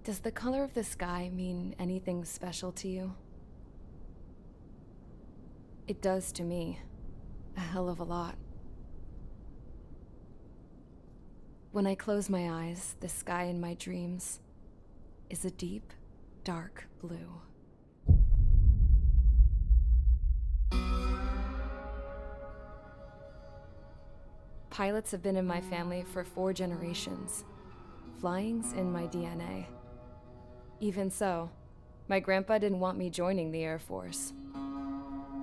Does the color of the sky mean anything special to you? It does to me. A hell of a lot. When I close my eyes, the sky in my dreams is a deep, dark blue. Pilots have been in my family for 4 generations. Flying's in my DNA. Even so, my grandpa didn't want me joining the Air Force.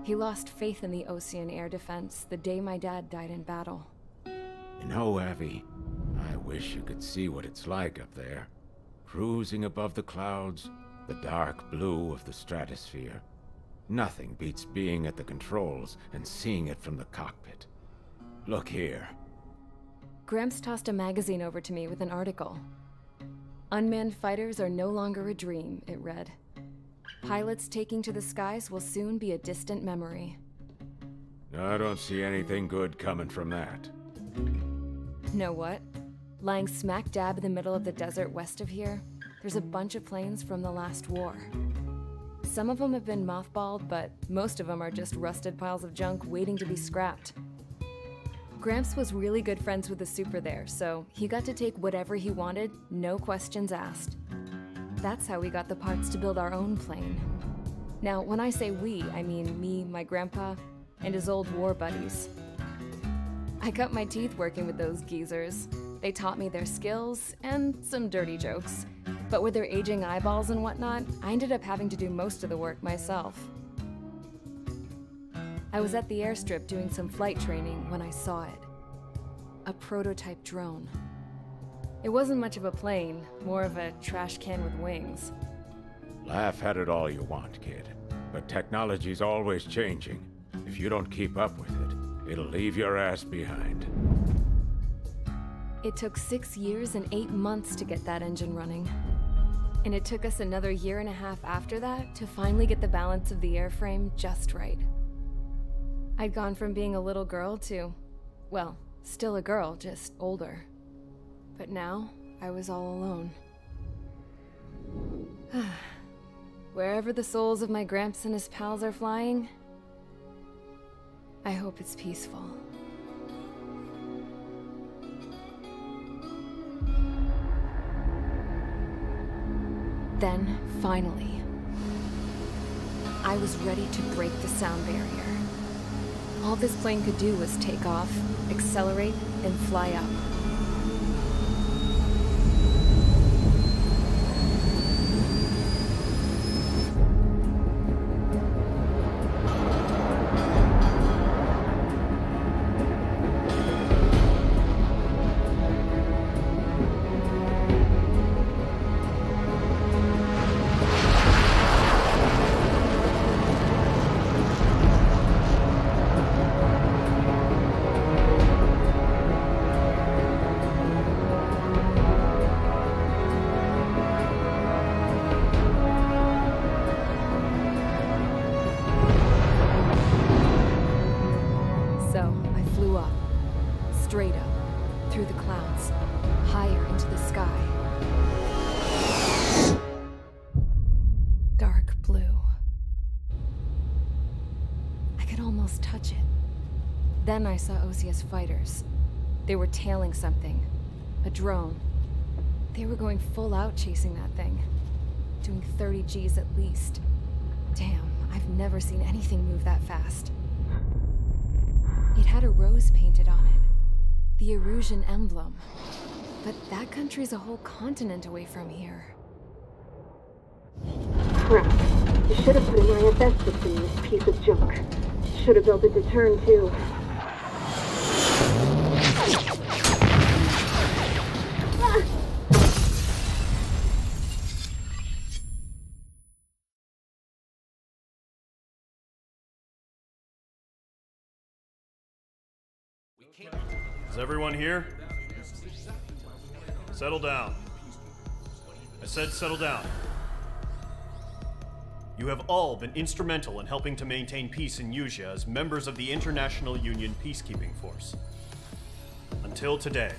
He lost faith in the Ocean Air Defense the day my dad died in battle. You know, Abby, I wish you could see what it's like up there. Cruising above the clouds, the dark blue of the stratosphere. Nothing beats being at the controls and seeing it from the cockpit. Look here. Gramps tossed a magazine over to me with an article. Unmanned fighters are no longer a dream, it read. Pilots taking to the skies will soon be a distant memory. I don't see anything good coming from that. Know what? Lying smack dab in the middle of the desert west of here, there's a bunch of planes from the last war. Some of them have been mothballed, but most of them are just rusted piles of junk waiting to be scrapped. Gramps was really good friends with the super there, so he got to take whatever he wanted, no questions asked. That's how we got the parts to build our own plane. Now, when I say we, I mean me, my grandpa, and his old war buddies. I cut my teeth working with those geezers. They taught me their skills, and some dirty jokes. But with their aging eyeballs and whatnot, I ended up having to do most of the work myself. I was at the airstrip doing some flight training when I saw it. A prototype drone. It wasn't much of a plane, more of a trash can with wings. Laugh at it all you want, kid. But technology's always changing. If you don't keep up with it, it'll leave your ass behind. It took 6 years and 8 months to get that engine running. And it took us another 1.5 years after that to finally get the balance of the airframe just right. I'd gone from being a little girl to, well, still a girl, just older. But now, I was all alone. Wherever the souls of my Gramps and his pals are flying, I hope it's peaceful. Then, finally, I was ready to break the sound barrier. All this plane could do was take off, accelerate, and fly up. straight up, through the clouds, higher into the sky. Dark blue. I could almost touch it. Then I saw Osia's fighters. They were tailing something. A drone. They were going full out chasing that thing. Doing 30 Gs at least. Damn, I've never seen anything move that fast. It had a rose painted on it. The Erusian emblem. But that country's a whole continent away from here. Crap. You should have put an IFS system in this piece of junk. Should have built it to turn, too. Is everyone here? Settle down. I said settle down. You have all been instrumental in helping to maintain peace in Usea as members of the International Union Peacekeeping Force. Until today.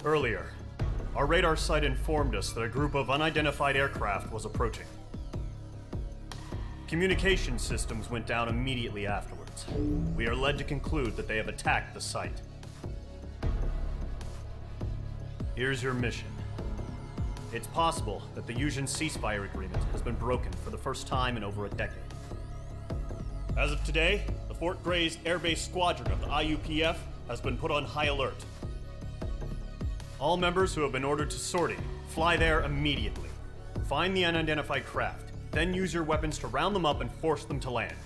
Earlier, our radar site informed us that a group of unidentified aircraft was approaching. Communication systems went down immediately afterwards. We are led to conclude that they have attacked the site. Here's your mission. It's possible that the Usian ceasefire agreement has been broken for the first time in over a decade. As of today, the Fort Gray's Air Base Squadron of the IUPF has been put on high alert. All members who have been ordered to sortie, fly there immediately. Find the unidentified craft, then use your weapons to round them up and force them to land.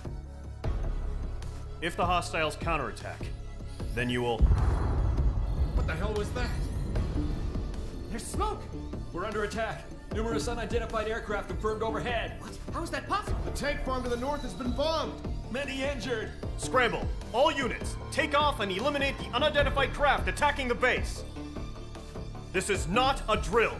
If the hostiles counterattack, then you will... What the hell was that? There's smoke! We're under attack. Numerous unidentified aircraft confirmed overhead. What? How is that possible? The tank farm to the north has been bombed. Many injured. Scramble! All units, take off and eliminate the unidentified craft attacking the base! This is not a drill!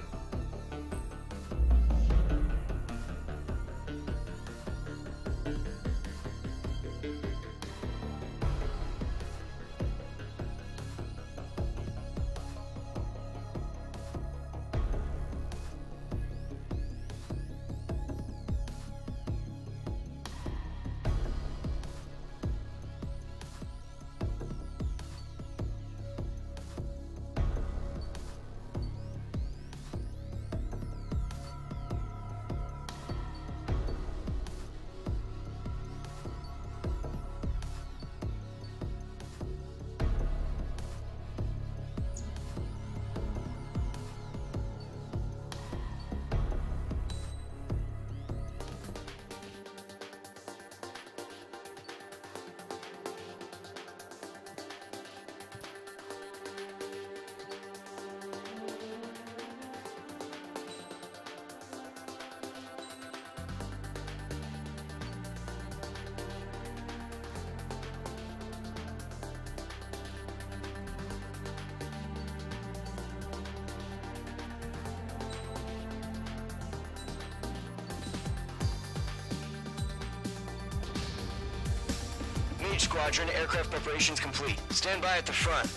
Squadron, aircraft preparations complete. Stand by at the front.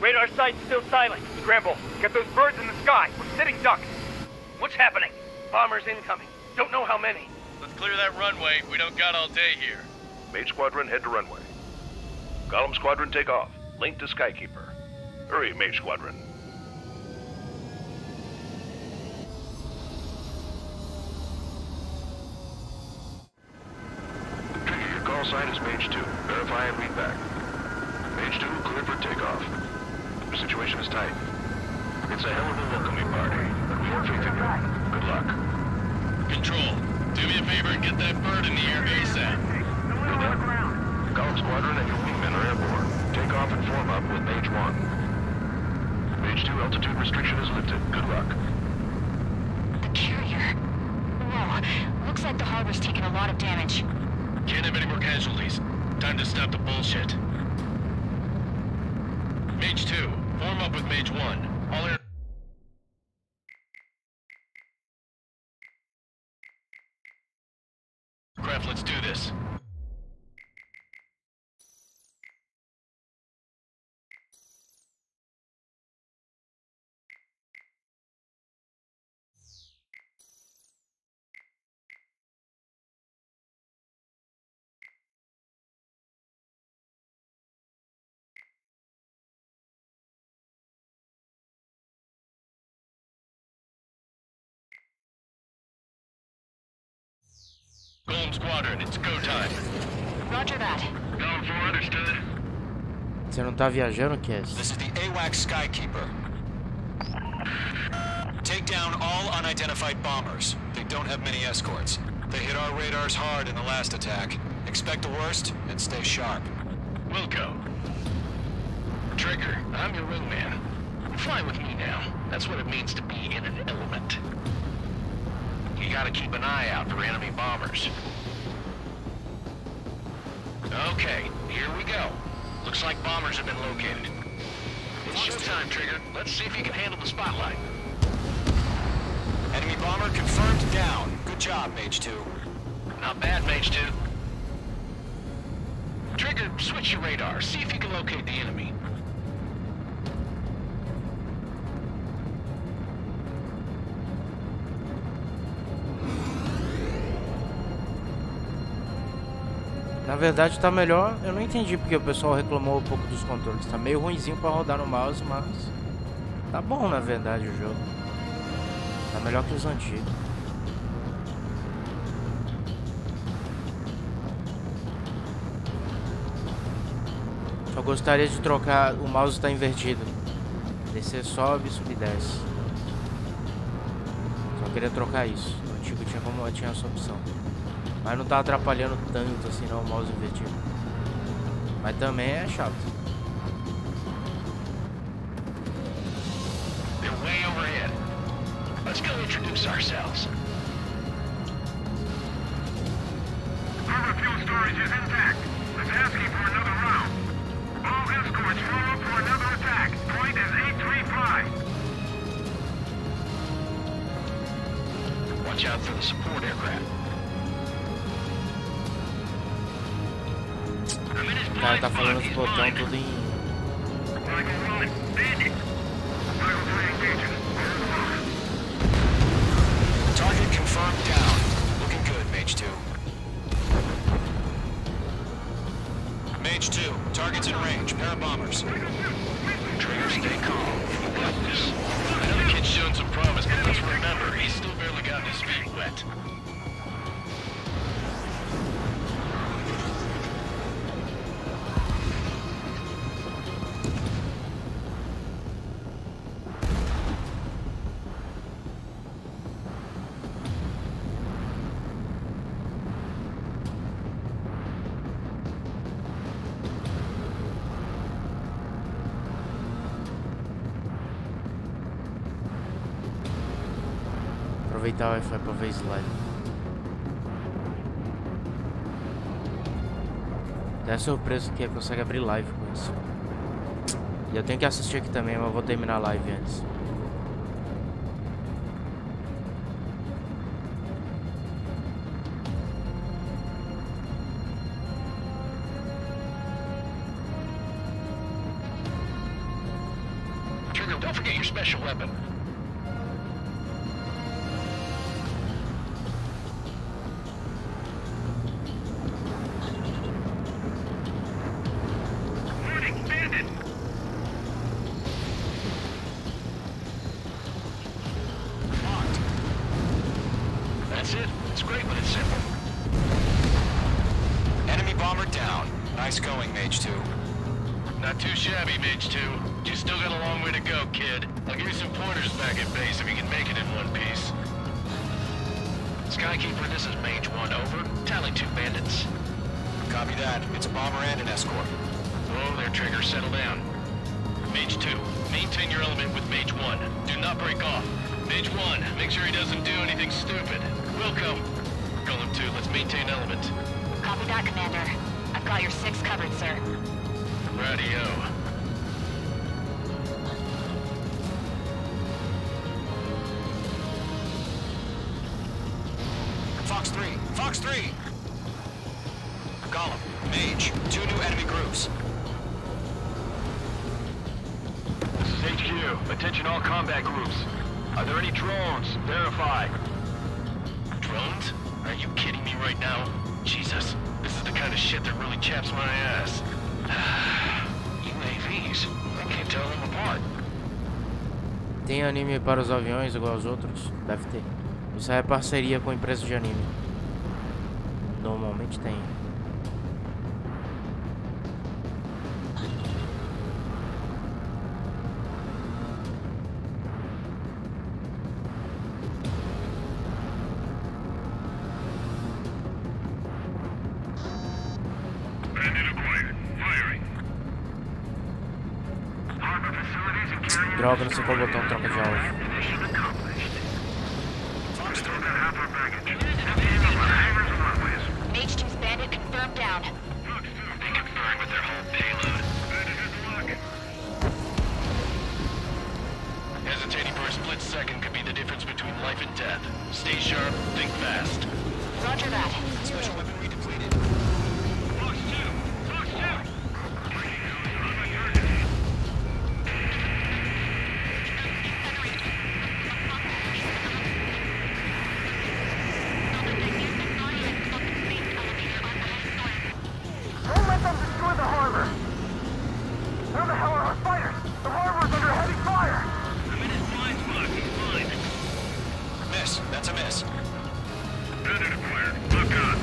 Radar site's still silent. Scramble. Get those birds in the sky. We're sitting ducks. What's happening? Bombers incoming. Don't know how many. Let's clear that runway. We don't got all day here. Mage Squadron, head to runway. Column Squadron, take off. Link to Skykeeper. Hurry, Mage Squadron. Trigger, your call sign is Mage 2. Verify and read back. Mage 2, clear for takeoff. The situation is tight. It's a hell of a welcoming party, but we have faith in you. Good luck. Control, do me a favor and get that bird in the air ASAP. Good luck. Column Squadron and your wingmen are airborne. Take off and form up with Mage 1. Mage 2, altitude restriction is lifted. Good luck. The carrier. Whoa, looks like the harbor's taken a lot of damage. Can't have any more casualties. Time to stop the bullshit. Mage 2, form up with Mage 1. All air... Golem Squadron, it's go time. Roger that. Going for understood. Você não tá viajando, Cass? This is the AWACS Skykeeper. Take down all unidentified bombers. They don't have many escorts. They hit our radars hard in the last attack. Expect the worst and stay sharp. Wilco. Trigger, I'm your wingman. Fly with me now. That's what it means to be in an element. You gotta keep an eye out for enemy bombers. Okay, here we go. Looks like bombers have been located. It's showtime, Trigger. Let's see if you can handle the spotlight. Enemy bomber confirmed down. Good job, Mage 2. Not bad, Mage 2. Trigger, switch your radar. See if you can locate the enemy. Na verdade tá melhor, eu não entendi porque o pessoal reclamou um pouco dos controles. Tá meio ruinzinho pra rodar no mouse, mas tá bom na verdade o jogo. Tá melhor que os antigos. Só gostaria de trocar, o mouse tá invertido. Descer sobe, subir desce. Só queria trocar isso. O antigo tinha essa opção. Mas não tá atrapalhando tanto assim não, o mouse invertido. Mas também é chato. They're way overhead. Let's go introduce ourselves. Our fuel storage is intact. Let's asking for another round. All escorts roll up for another attack. Point is 835. Watch out for the support aircraft. O cara tá falando os botões tudo em... Target confirmed down. Looking good, Mage 2. Mage 2, target's in range. Pair of bombers. Trigger, stay calm. You got this. I know the kid's shown some promise, but let's remember, he's still barely gotten his feet wet. Aproveitar o Wi-Fi pra ver slide. É surpreso que consegue abrir live com isso. E eu tenho que assistir aqui também, mas eu vou terminar a live antes. Trigger, don't forget your special weapon. Nice going, Mage 2. Not too shabby, Mage 2. You still got a long way to go, kid. I'll give you some pointers back at base if you can make it in one piece. Skykeeper, this is Mage 1, over. Tally 2 bandits. Copy that. It's a bomber and an escort. Whoa there, Trigger. Settle down. Mage 2, maintain your element with Mage 1. Do not break off. Mage 1, make sure he doesn't do anything stupid. Wilco. Golem 2, let's maintain element. Copy that, Commander. I've got your 6 covered, sir. Radio. Fox 3! Fox 3! Golem, Mage, 2 new enemy groups. This is HQ. Attention all combat groups. Are there any drones? Verify. Drones? Are you kidding me right now? Jesus, this is the kind of shit that really chaps my ass. UAVs? I can't tell them apart. Tem anime para os aviões igual aos outros? Deve ter. Isso é parceria com empresa de anime. Normalmente tem. Droga, não sei qual botão troca de áudio. Mage 2's bandit confirmed down. They confirmed with their whole payload. Hesitating for a split second could be the difference between life and death. Stay sharp, think fast. Roger that. Special weaponry depleted. Fox 2! Fox 2! Don't let them destroy the harbor! Where the hell are our fighters? The harbor's under heavy fire! I'm in his blind spot. He's blind. Miss. That's a miss. Bandit acquired. Lock on.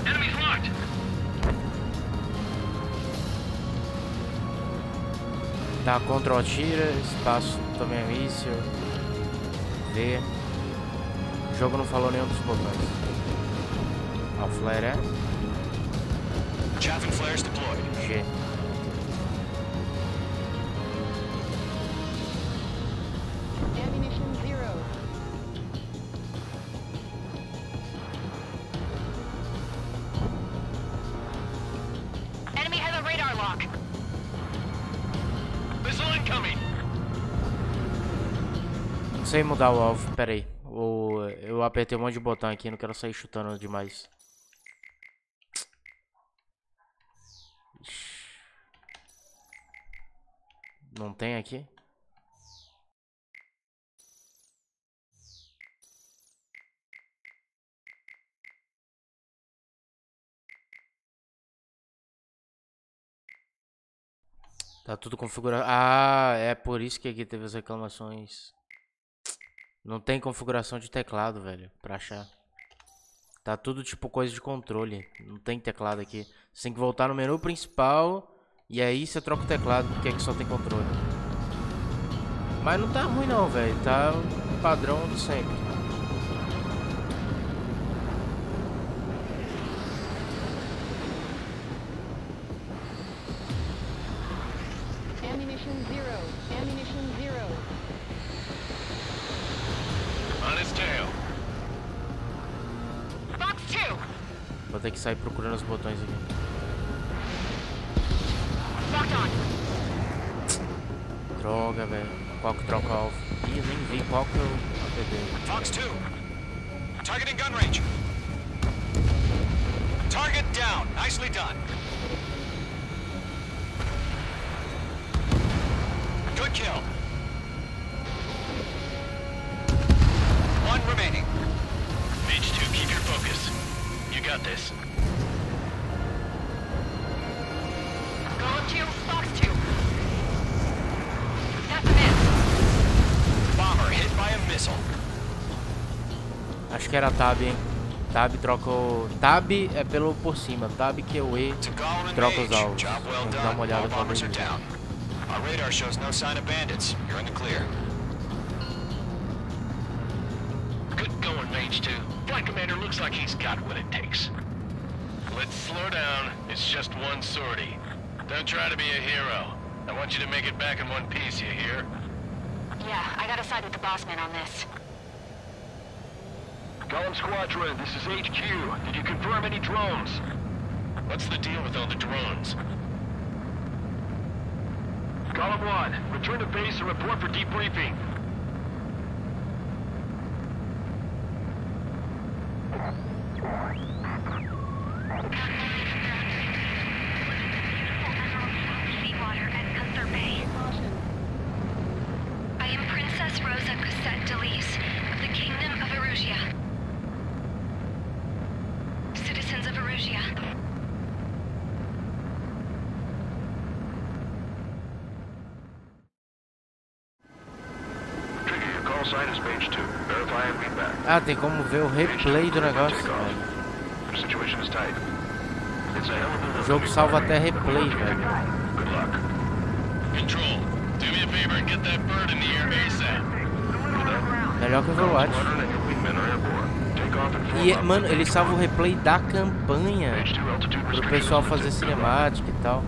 Enemy's locked. Dá Ctrl atira, espaço também é míssil. V. O jogo não falou nenhum dos botões. Ah, o flare é? Chaff and flares deployed. G. Ammunition 0. Enemy has a radar lock. Missile incoming. Não sei mudar o alvo, pera aí. Eu apertei um monte de botão aqui, não quero sair chutando demais. Não tem aqui? Tá tudo configurado. Ah, é por isso que aqui teve as reclamações. Não tem configuração de teclado, velho, pra achar. Tá tudo tipo coisa de controle. Não tem teclado aqui. Você tem que voltar no menu principal e aí você troca o teclado, porque aqui só tem controle. Mas não tá ruim não, velho. Tá o padrão de sempre. Ammunition 0. Ammunition 0. On his tail. Fox 2. Vou ter que sair procurando os botões aqui. Locked on. Droga, velho. Qual que troca o alvo? Ih, nem vi qual que eu apertei. Fox 2. Targeting gun range. Target down. Nicely done. Good kill. One remaining. Mage 2, keep your focus. You got this. Golem 2, Fox 2. That's a miss. Bomber hit by a missile. Acho que era Tab, hein? Tab troca o... Tab é pelo por cima. Tab que é o E troca os alvos. Job well Vamos dar done. uma olhada All pra bombers ver. are down. Our radar shows no sign of bandits. You're in the clear. Good going, Mage 2. Flight commander looks like he's got what it takes. Let's slow down. It's just one sortie. Don't try to be a hero. I want you to make it back in one piece, you hear? Yeah, I gotta side with the boss man on this. Golem Squadron, this is HQ. Did you confirm any drones? What's the deal with all the drones? Golem 1, return to base and report for debriefing. Seawater at Gunther Bay. I am Princess Rosa Cosette Delise of the Kingdom of Erusia. Citizens of Erusia. Trigger, your call sign is Mage 2. Verify and read back. Ah, tem como ver o replay do negócio. The situation is tight. It's a hell of a O jogo salva até replay, velho. Good luck. Control, do me a favor and get that bird in the air ASAP. Melhor que o Overwatch. E, mano, ele salva o replay da campanha pro pessoal fazer cinemática e tal.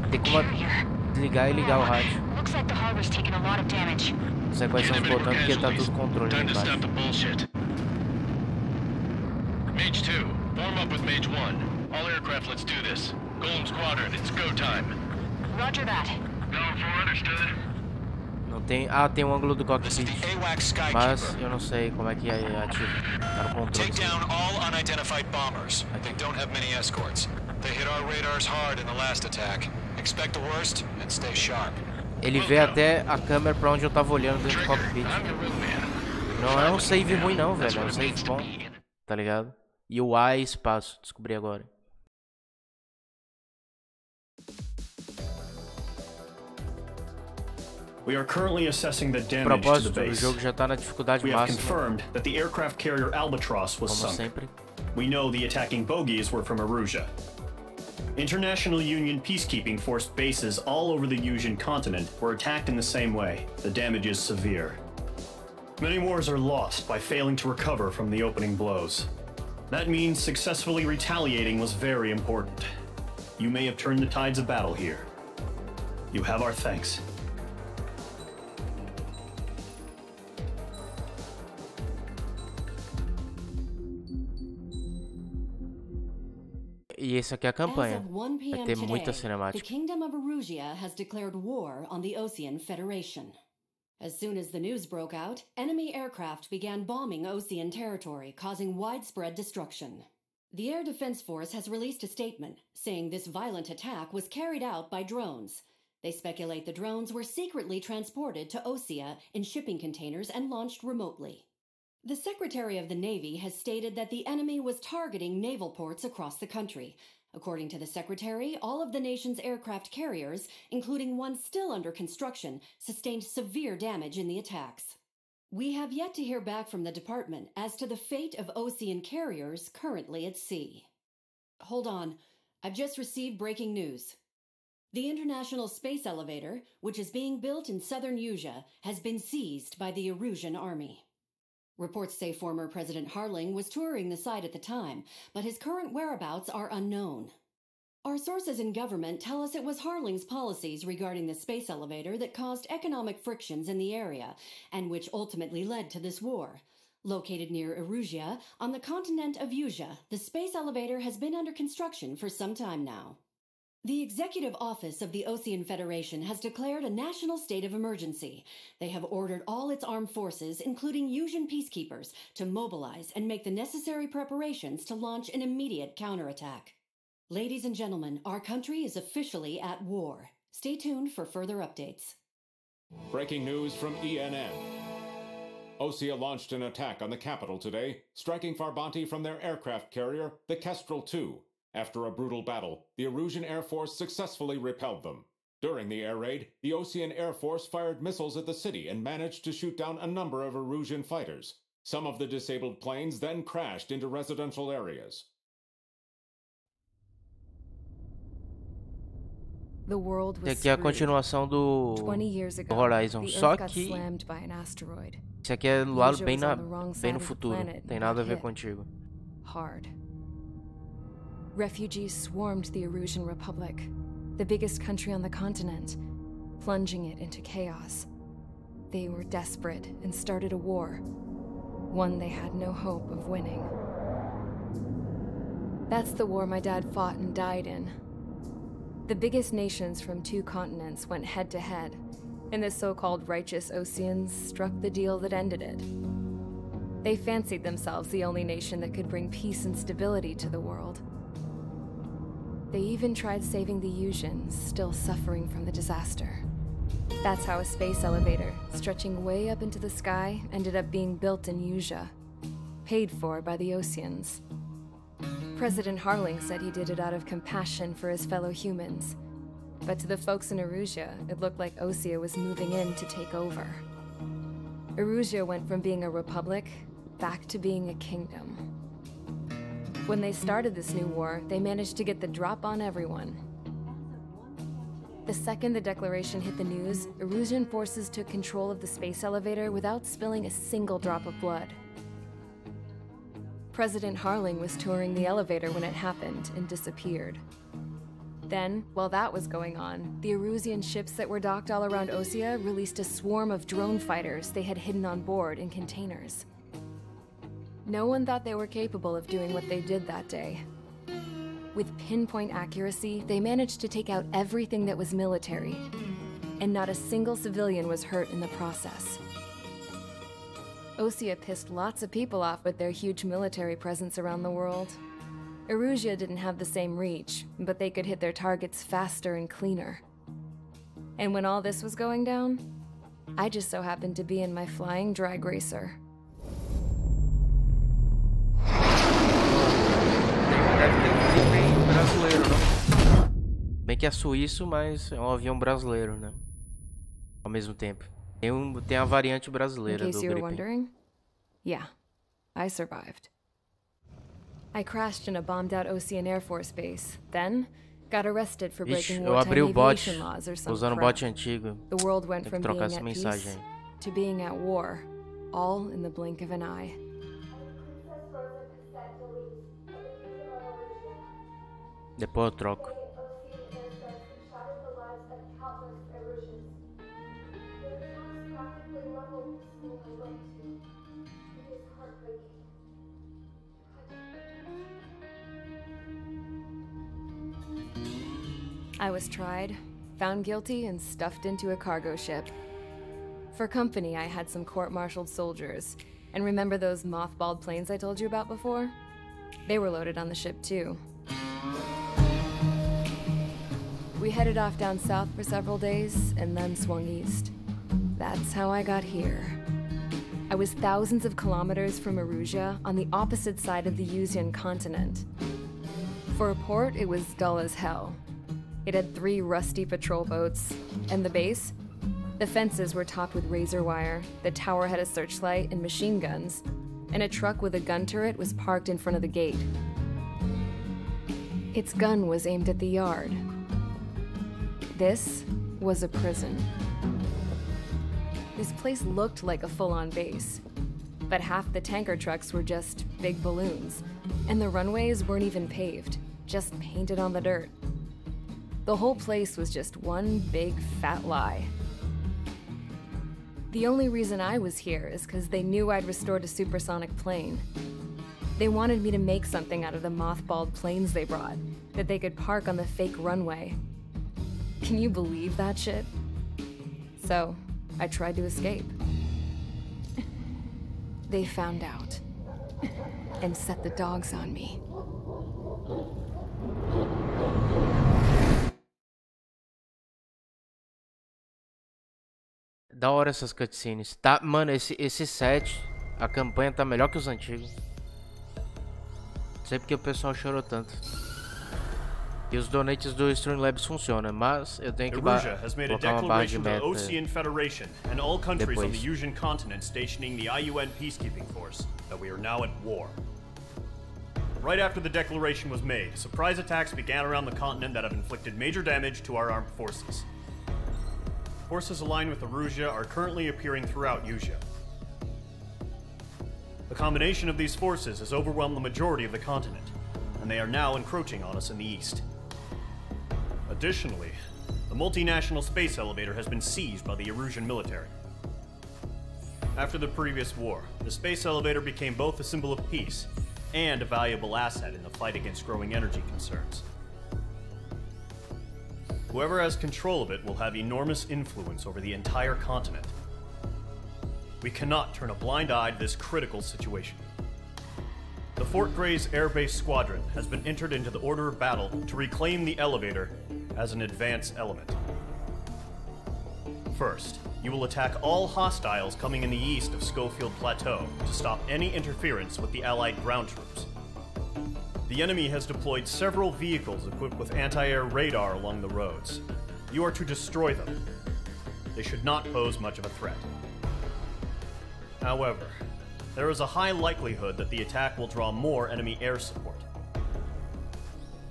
Tem como desligar e ligar o rádio. Não sei quais são os botões porque tá tudo controle aí embaixo. Mage 2, form up with Mage 1. All aircraft, let's do this. Golem Squadron, it's go time. Roger that. Going for understood. Não tem... Ah, tem um ângulo do cockpit. Mas eu não sei como é que é ativo. Tá no controle. Take down all unidentified bombers. They don't have many escorts. They hit our radars hard in the last attack. Expect the worst and stay sharp. Ele vê até a câmera pra onde eu tava olhando dentro do cockpit. Não é um save ruim não, velho. É um save bom. Tá ligado? E o A é espaço. Descobri agora. We are currently assessing the O damage to the propósito, o base. jogo já tá na dificuldade We have máxima. confirmed that the aircraft carrier Albatross was Como sunk. sempre. We know the attacking bogies were from Erusia. International Union peacekeeping force bases all over the Yusian continent were attacked in the same way. The damage is severe. Many wars are lost by failing to recover from the opening blows. That means successfully retaliating was very important. You may have turned the tides of battle here. You have our thanks. E esse aqui é a campanha. As of 1 Vai p.m. ter today, muita the cinemática. Kingdom of Erusia has declared war on the Osean Federation. As soon as the news broke out, enemy aircraft began bombing Osean territory, causing widespread destruction. The Air Defense Force has released a statement saying this violent attack was carried out by drones. They speculate the drones were secretly transported to Osea in shipping containers and launched remotely. The Secretary of the Navy has stated that the enemy was targeting naval ports across the country. According to the Secretary, all of the nation's aircraft carriers, including one still under construction, sustained severe damage in the attacks. We have yet to hear back from the department as to the fate of Osean carriers currently at sea. Hold on, I've just received breaking news. The International Space Elevator, which is being built in southern Yusia, has been seized by the Erusian army. Reports say former President Harling was touring the site at the time, but his current whereabouts are unknown. Our sources in government tell us it was Harling's policies regarding the space elevator that caused economic frictions in the area, and which ultimately led to this war. Located near Erusia, on the continent of Yusia, the space elevator has been under construction for some time now. The Executive Office of the Osean Federation has declared a national state of emergency. They have ordered all its armed forces, including Yusian peacekeepers, to mobilize and make the necessary preparations to launch an immediate counterattack. Ladies and gentlemen, our country is officially at war. Stay tuned for further updates. Breaking news from ENN. Osea launched an attack on the capital today, striking Farbanti from their aircraft carrier, the Kestrel II. After a brutal battle, the Erusian Air Force successfully repelled them. During the air raid, the Osean Air Force fired missiles at the city and managed to shoot down a number of Erusian fighters. Some of the disabled planes then crashed into residential areas. The world was Aqui é a continuação do Horizon, só que esse aqui é do lado bem no futuro, não tem nada a ver contigo. Hard. Refugees swarmed the Erusian Republic, the biggest country on the continent, plunging it into chaos. They were desperate and started a war, one they had no hope of winning. That's the war my dad fought and died in. The biggest nations from 2 continents went head-to-head, and the so-called righteous Oseans struck the deal that ended it. They fancied themselves the only nation that could bring peace and stability to the world. They even tried saving the Yusians, still suffering from the disaster. That's how a space elevator, stretching way up into the sky, ended up being built in Yusia, paid for by the Oseans. President Harling said he did it out of compassion for his fellow humans. But to the folks in Erusia, it looked like Osea was moving in to take over. Erusia went from being a republic back to being a kingdom. When they started this new war, they managed to get the drop on everyone. The second the declaration hit the news, Erusian forces took control of the space elevator without spilling a single drop of blood. President Harling was touring the elevator when it happened and disappeared. Then, while that was going on, the Erusian ships that were docked all around Osea released a swarm of drone fighters they had hidden on board in containers. No one thought they were capable of doing what they did that day. With pinpoint accuracy, they managed to take out everything that was military, and not a single civilian was hurt in the process. Osea pissed lots of people off with their huge military presence around the world. Erusia didn't have the same reach, but they could hit their targets faster and cleaner. And when all this was going down, I just so happened to be in my flying drag racer. Brasileiro, não? Bem que é suíço, mas é um avião brasileiro, né? Ao mesmo tempo. Tem a variante brasileira do gripe. Wondering? Yeah, I survived. I crashed in a bombed-out Ocean Air Force base. Then, got arrested for breaking wartime aviation laws or some usando crap. Bot antigo. The world went from being at mensagem. peace to being at war, all in the blink of an eye. Depois eu troco. I was tried, found guilty, and stuffed into a cargo ship. For company, I had some court-martialed soldiers. And remember those mothballed planes I told you about before? They were loaded on the ship too. We headed off down south for several days, and then swung east. That's how I got here. I was thousands of kilometers from Erusia, on the opposite side of the Yuzian continent. For a port, it was dull as hell. It had 3 rusty patrol boats, and the base? The fences were topped with razor wire, the tower had a searchlight and machine guns, and a truck with a gun turret was parked in front of the gate. Its gun was aimed at the yard. This was a prison. This place looked like a full-on base, but half the tanker trucks were just big balloons, and the runways weren't even paved, just painted on the dirt. The whole place was just one big fat lie. The only reason I was here is because they knew I'd restored a supersonic plane. They wanted me to make something out of the mothballed planes they brought, that they could park on the fake runway. Can you believe that shit? So, I tried to escape. They found out, and set the dogs on me. Da hora essas cutscenes. Tá, mano, esse set, a campanha tá melhor que os antigos. Não sei porque o pessoal chorou tanto. E os donates do Streamlabs funcionam, mas eu tenho que colocar uma barra de meta Ocean Federation and all countries depois. on the Yuzian continent stationing the IUN peacekeeping force that we are now at war. Right after the declaration was made, surprise attacks began around the continent that have inflicted major damage to our armed forces. Forces aligned with Erusia are currently appearing throughout Yusia. The combination of these forces has overwhelmed the majority of the continent, and they are now encroaching on us in the east. Additionally, the multinational space elevator has been seized by the Erusian military. After the previous war, the space elevator became both a symbol of peace and a valuable asset in the fight against growing energy concerns. Whoever has control of it will have enormous influence over the entire continent. We cannot turn a blind eye to this critical situation. The Fort Gray's Air Base Squadron has been entered into the order of battle to reclaim the elevator as an advance element. First, you will attack all hostiles coming in the east of Schofield Plateau to stop any interference with the Allied ground troops. The enemy has deployed several vehicles equipped with anti-air radar along the roads. You are to destroy them. They should not pose much of a threat. However, there is a high likelihood that the attack will draw more enemy air support.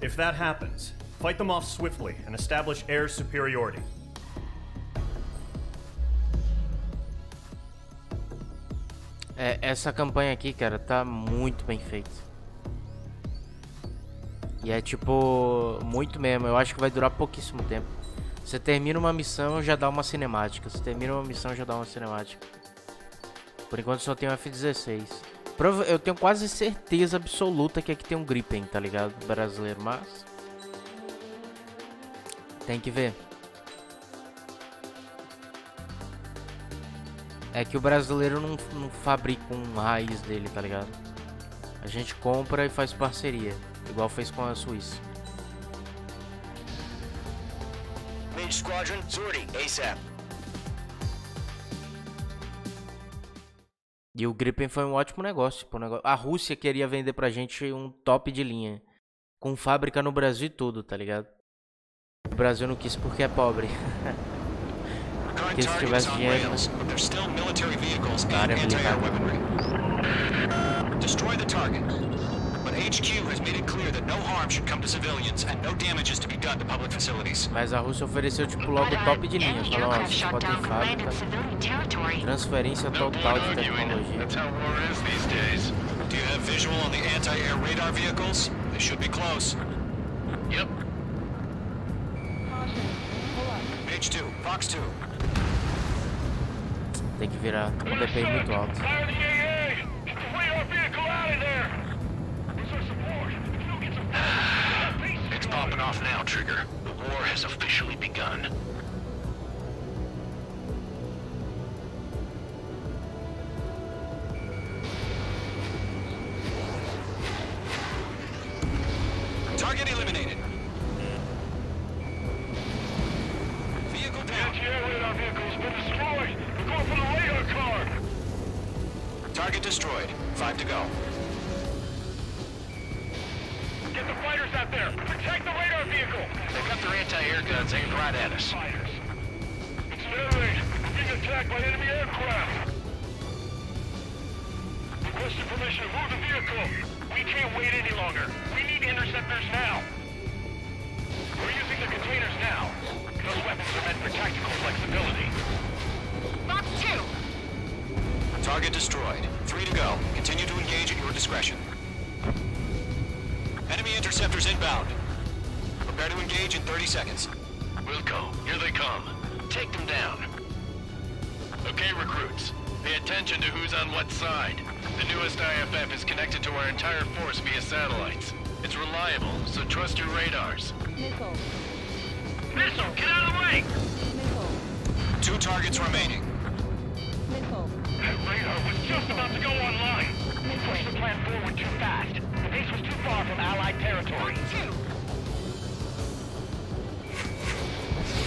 If that happens, fight them off swiftly and establish air superiority. Essa campanha aqui, cara, tá muito bem feita. E é tipo, muito mesmo, eu acho que vai durar pouquíssimo tempo. Você termina uma missão, já dá uma cinemática. Você termina uma missão, já dá uma cinemática. Por enquanto só tem um F-16. Eu tenho quase certeza absoluta que aqui tem um Gripen, tá ligado? Brasileiro, mas... tem que ver. É que o brasileiro não fabrica um raiz dele, tá ligado? A gente compra e faz parceria. Igual fez com a Suíça. Mage Squadron, sortie, ASAP. E o Gripen foi um ótimo negócio. A Rússia queria vender pra gente um top de linha. Com fábrica no Brasil e tudo, tá ligado? O Brasil não quis porque é pobre. Porque se tivesse dinheiro... área militar. Destroy the target. But HQ has made it clear that no harm should come to civilians and no damage is to be done to public facilities. Mas a Rússia ofereceu tipo logo top de linha. Falou, ó, vocês podem fábrica. Transferência total de tecnologia. That's how war is these days. Do you have visual on the anti-air radar vehicles? They should be close. Yep. Mage 2, Fox 2. Tem que virar um DPI muito alto. It's popping off now, Trigger. The war has officially begun. Target eliminated. Vehicle down. Anti-air radar vehicle's been destroyed. We're going for the radar car. Target destroyed. 5 to go. Get the fighters out there. Protect the radar vehicle. They've got their anti-air guns aimed right at us. It's air raid. We're being attacked by enemy aircraft. Requesting permission to move the vehicle. We can't wait any longer. We need interceptors now. We're using the containers now. Those weapons are meant for tactical flexibility. Fox 2! Target destroyed. 3 to go. Continue to engage at your discretion. Enemy interceptors inbound. Prepare to engage in 30 seconds. Wilco, here they come. Take them down. Okay, recruits. Pay attention to who's on what side. The newest IFF is connected to our entire force via satellites. It's reliable, so trust your radars. Missile. Missile, get out of the way! Missile. 2 targets remaining. Missile. That radar was just about to go online. We pushed the plan forward too fast. The base was too far from Allied territory.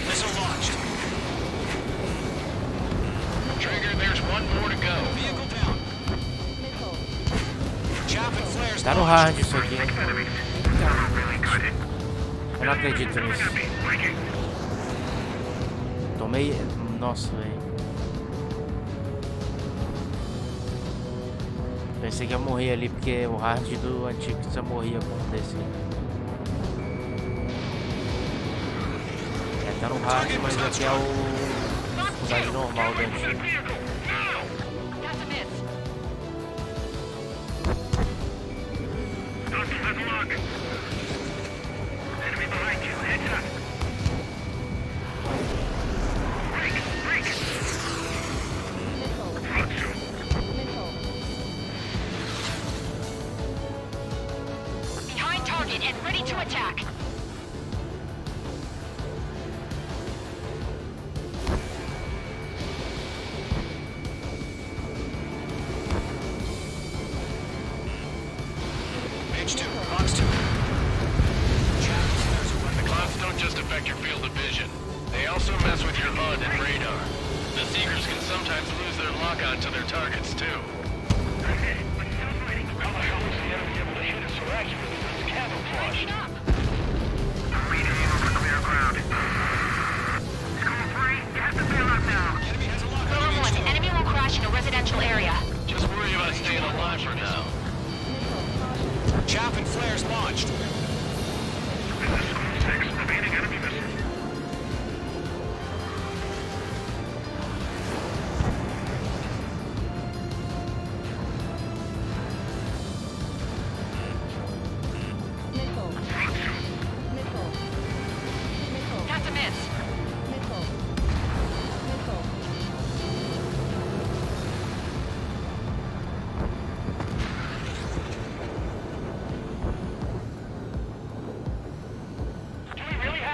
Missile launched. Trigger, there's one more to go. Vehicle down. Chaff and flares Tá no hard isso aqui. Eu não acredito nisso. Tomei... nossa, velho. Pensei que ia morrer ali, porque o hard do antigo você morria com um desse. É, tá no hard, mas aqui é o... dificuldade normal do antigo. Behind target and ready to attack. Mage 2, Fox 2. The clouds don't just affect your field of vision. They also mess with your HUD and radar. The Seekers can sometimes lose their lock-on to their targets, too. How the hell was the enemy able to hit us so accurately with its camouflage? Reading you over clear ground. School 3, you have to bail out now. Number 1, enemy will crash in a residential area.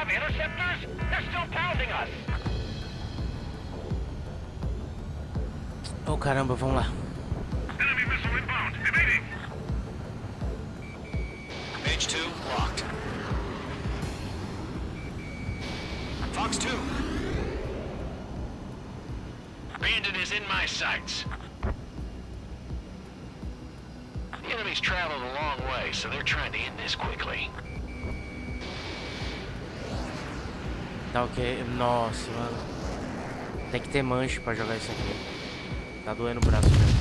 have interceptors? They're still pounding us. Oh caramba, vamos lá. Enemy missile inbound. Evading. Mage 2, locked. Fox 2. Bandit is in my sights. The enemy's traveled a long way, so they're trying to end this quickly. Tá ok. Nossa, mano. Tem que ter manche pra jogar isso aqui. Tá doendo o braço mesmo.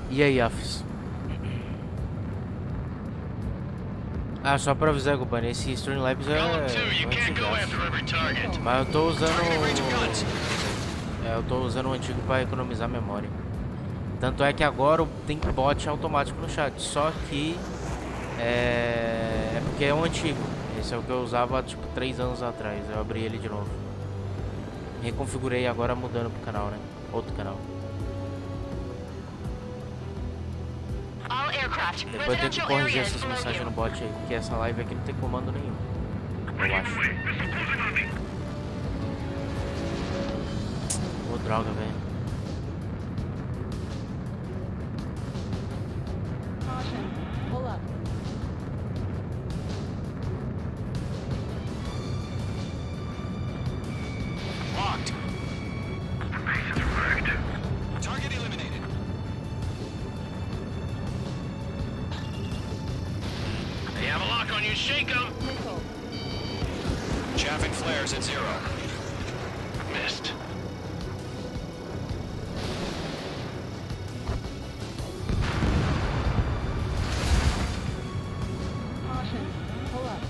E aí, Afis? Ah, só pra avisar, companhia, esse Streamlabs é antigaço. Mas eu tô usando... eu tô usando o antigo pra economizar memória. Tanto é que agora tem bot automático no chat, só que... é porque é o antigo. Esse é o que eu usava tipo 3 anos atrás. Eu abri ele de novo. Reconfigurei agora mudando pro canal, né? Outro canal. Depois eu tenho que corrigir essas mensagens no bot aí, porque essa live aqui não tem comando nenhum. Eu acho. Ô, droga, velho. Shake 'em! Chaffing flares at 0. Missed. Caution. Pull up.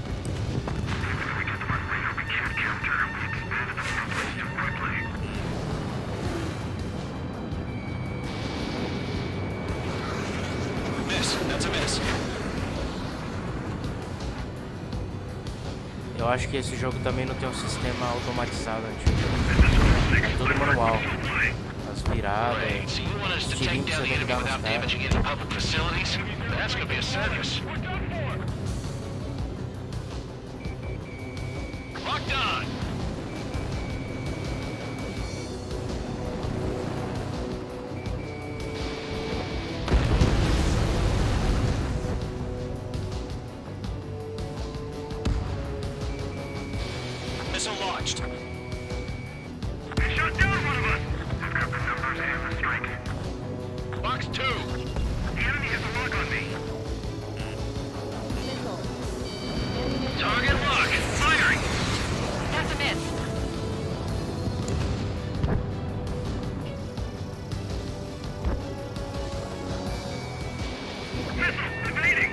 Miss. That's a miss. Eu acho que esse jogo também não tem um sistema automatizado antigo. É tudo manual. As viradas, os tirinhos que você tem que dar nos caras. Locked on! Missile launched. They shot down one of us. I've got the numbers and the strike. Box 2. The enemy has a lock on me. Target lock. Firing. That's a miss. Missile evading.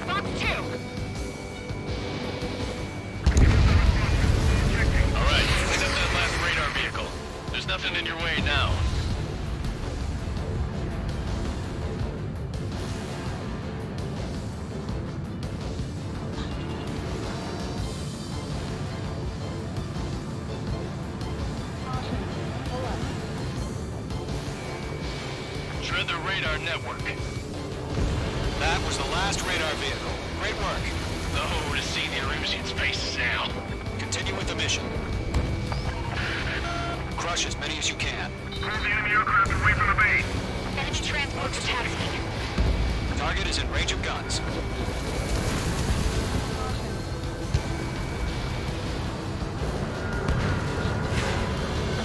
Box 2. Alright, clean up that last radar vehicle. There's nothing in your way now. Shred the radar network. That was the last radar vehicle. Great work. Oh, to see the Erusian's faces now. Continue with the mission. Crush as many as you can. Pull the enemy aircraft away from the base. Enemy transports taxiing. Target is in range of guns.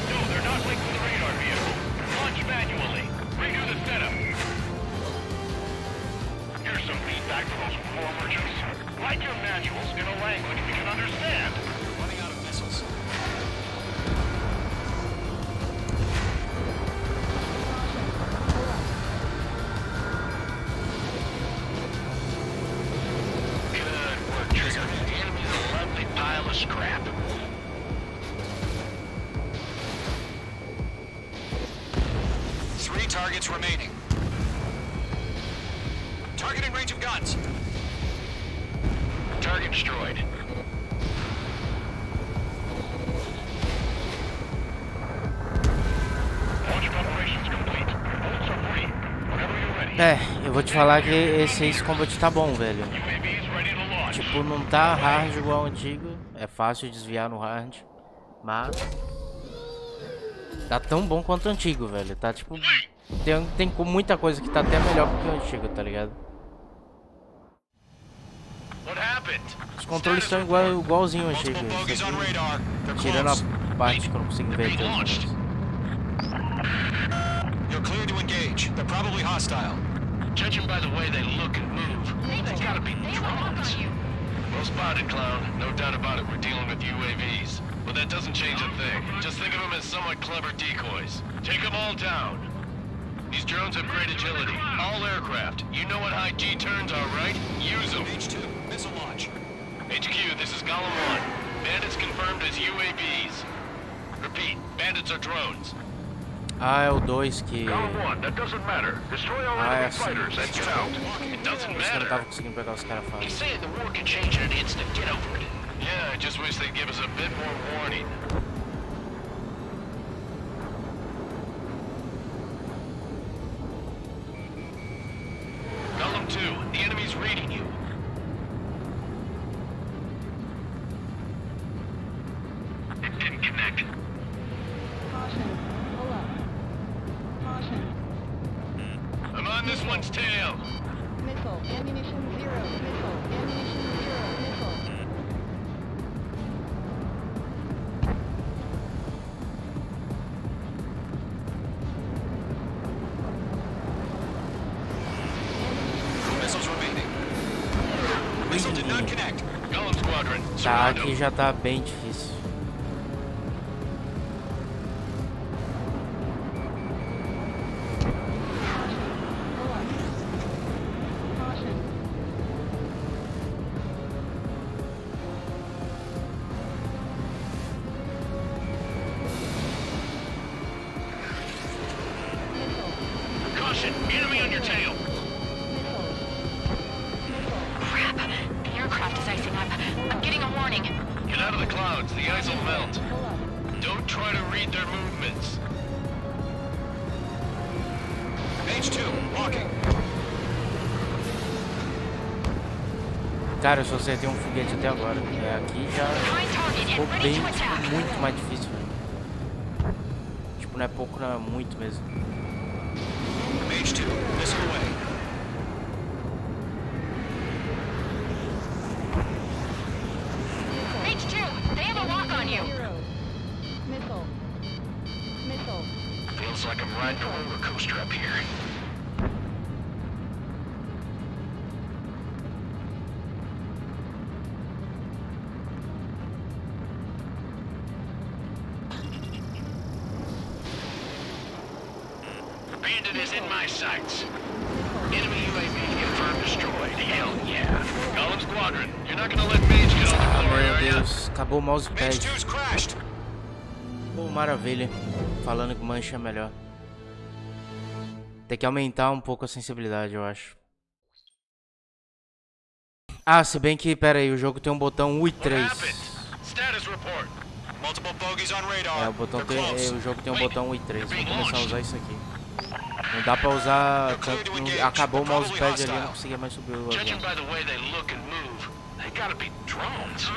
No, they're not linked to the radar vehicle. Launch manually. Redo the setup. Here's some feedback from those war merchants. Write your manuals in a language we can understand. Running out of missiles. Good work, Trigger. The enemy's a lovely pile of scrap. Three targets remaining. Target in range of guns. Target destroyed. Launch preparations complete. Bolts are free. Eu vou te falar que esse Ace Combat tá bom, velho. Tipo, não tá hard igual ao antigo. É fácil desviar no hard. Mas tá tão bom quanto o antigo, velho. Tá tipo... Tem muita coisa que tá até melhor que o antigo, tá ligado? Os controles estão igualzinho ao antigo. Tirando a parte que eu não consigo ver todos. You're clear to engage. They're probably hostile. Judging by the way they look and move, they gotta be drones. Well spotted, clown. No doubt about it, we're dealing with UAVs. But that doesn't change a thing. Just think of them as somewhat clever decoys. Take them all down. These drones have great agility. All aircraft. You know what high G turns are, right? Use them. H2, missile launch. HQ, this is Golem 1. Bandits confirmed as UAVs. Repeat, bandits are drones. Ah, é o 2 que... Ah, é assim. It doesn't Por isso que eu não matter. tava conseguindo pegar os caras He's fácil. saying the war can change in an instant. Get over it. Yeah, I just wish they'd give us a bit more warning. Golem 2, the enemy's reading you. It didn't connect. I'm on this one's tail. Missile, ammunition 0, missile, ammunition 0, missile. Missiles remaining. Missile did not connect. Golem Squadron, Tá, surround aqui him. já tá bem difícil. Caution, enemy on your tail. Crap. The aircraft is icing up. I'm getting a warning. Get out of the clouds, the ice will melt. Don't try to read their movements. H2, walking. Cara, eu só acertei um foguete até agora. Aqui já ficou bem, tipo, muito mais difícil, velho. Tipo, não é pouco, não é muito mesmo. H2, missile away. H2, they have a lock on you. Missile. Missile. Feels like I'm riding a roller coaster up here. Bandit is in my sights. Enemy UAV confirmed destroyed. Hell yeah. Golem Squadron, you're not gonna let Mage get all the glory, Meu are ya? Deus, acabou o mousepad. H2's crashed. Pô, maravilha. Falando que mancha é melhor. Tem que aumentar um pouco a sensibilidade, eu acho. Ah, se bem que, pera aí, o jogo tem um botão U e 3. Status report. Multiple bogeys on radar. É, o jogo tem um botão U e 3. Vou começar a usar isso aqui. Não dá pra usar tanto. Acabou o mousepad ali, eu não conseguia mais subir o Judging avião. by the way they look and move, they gotta be drones.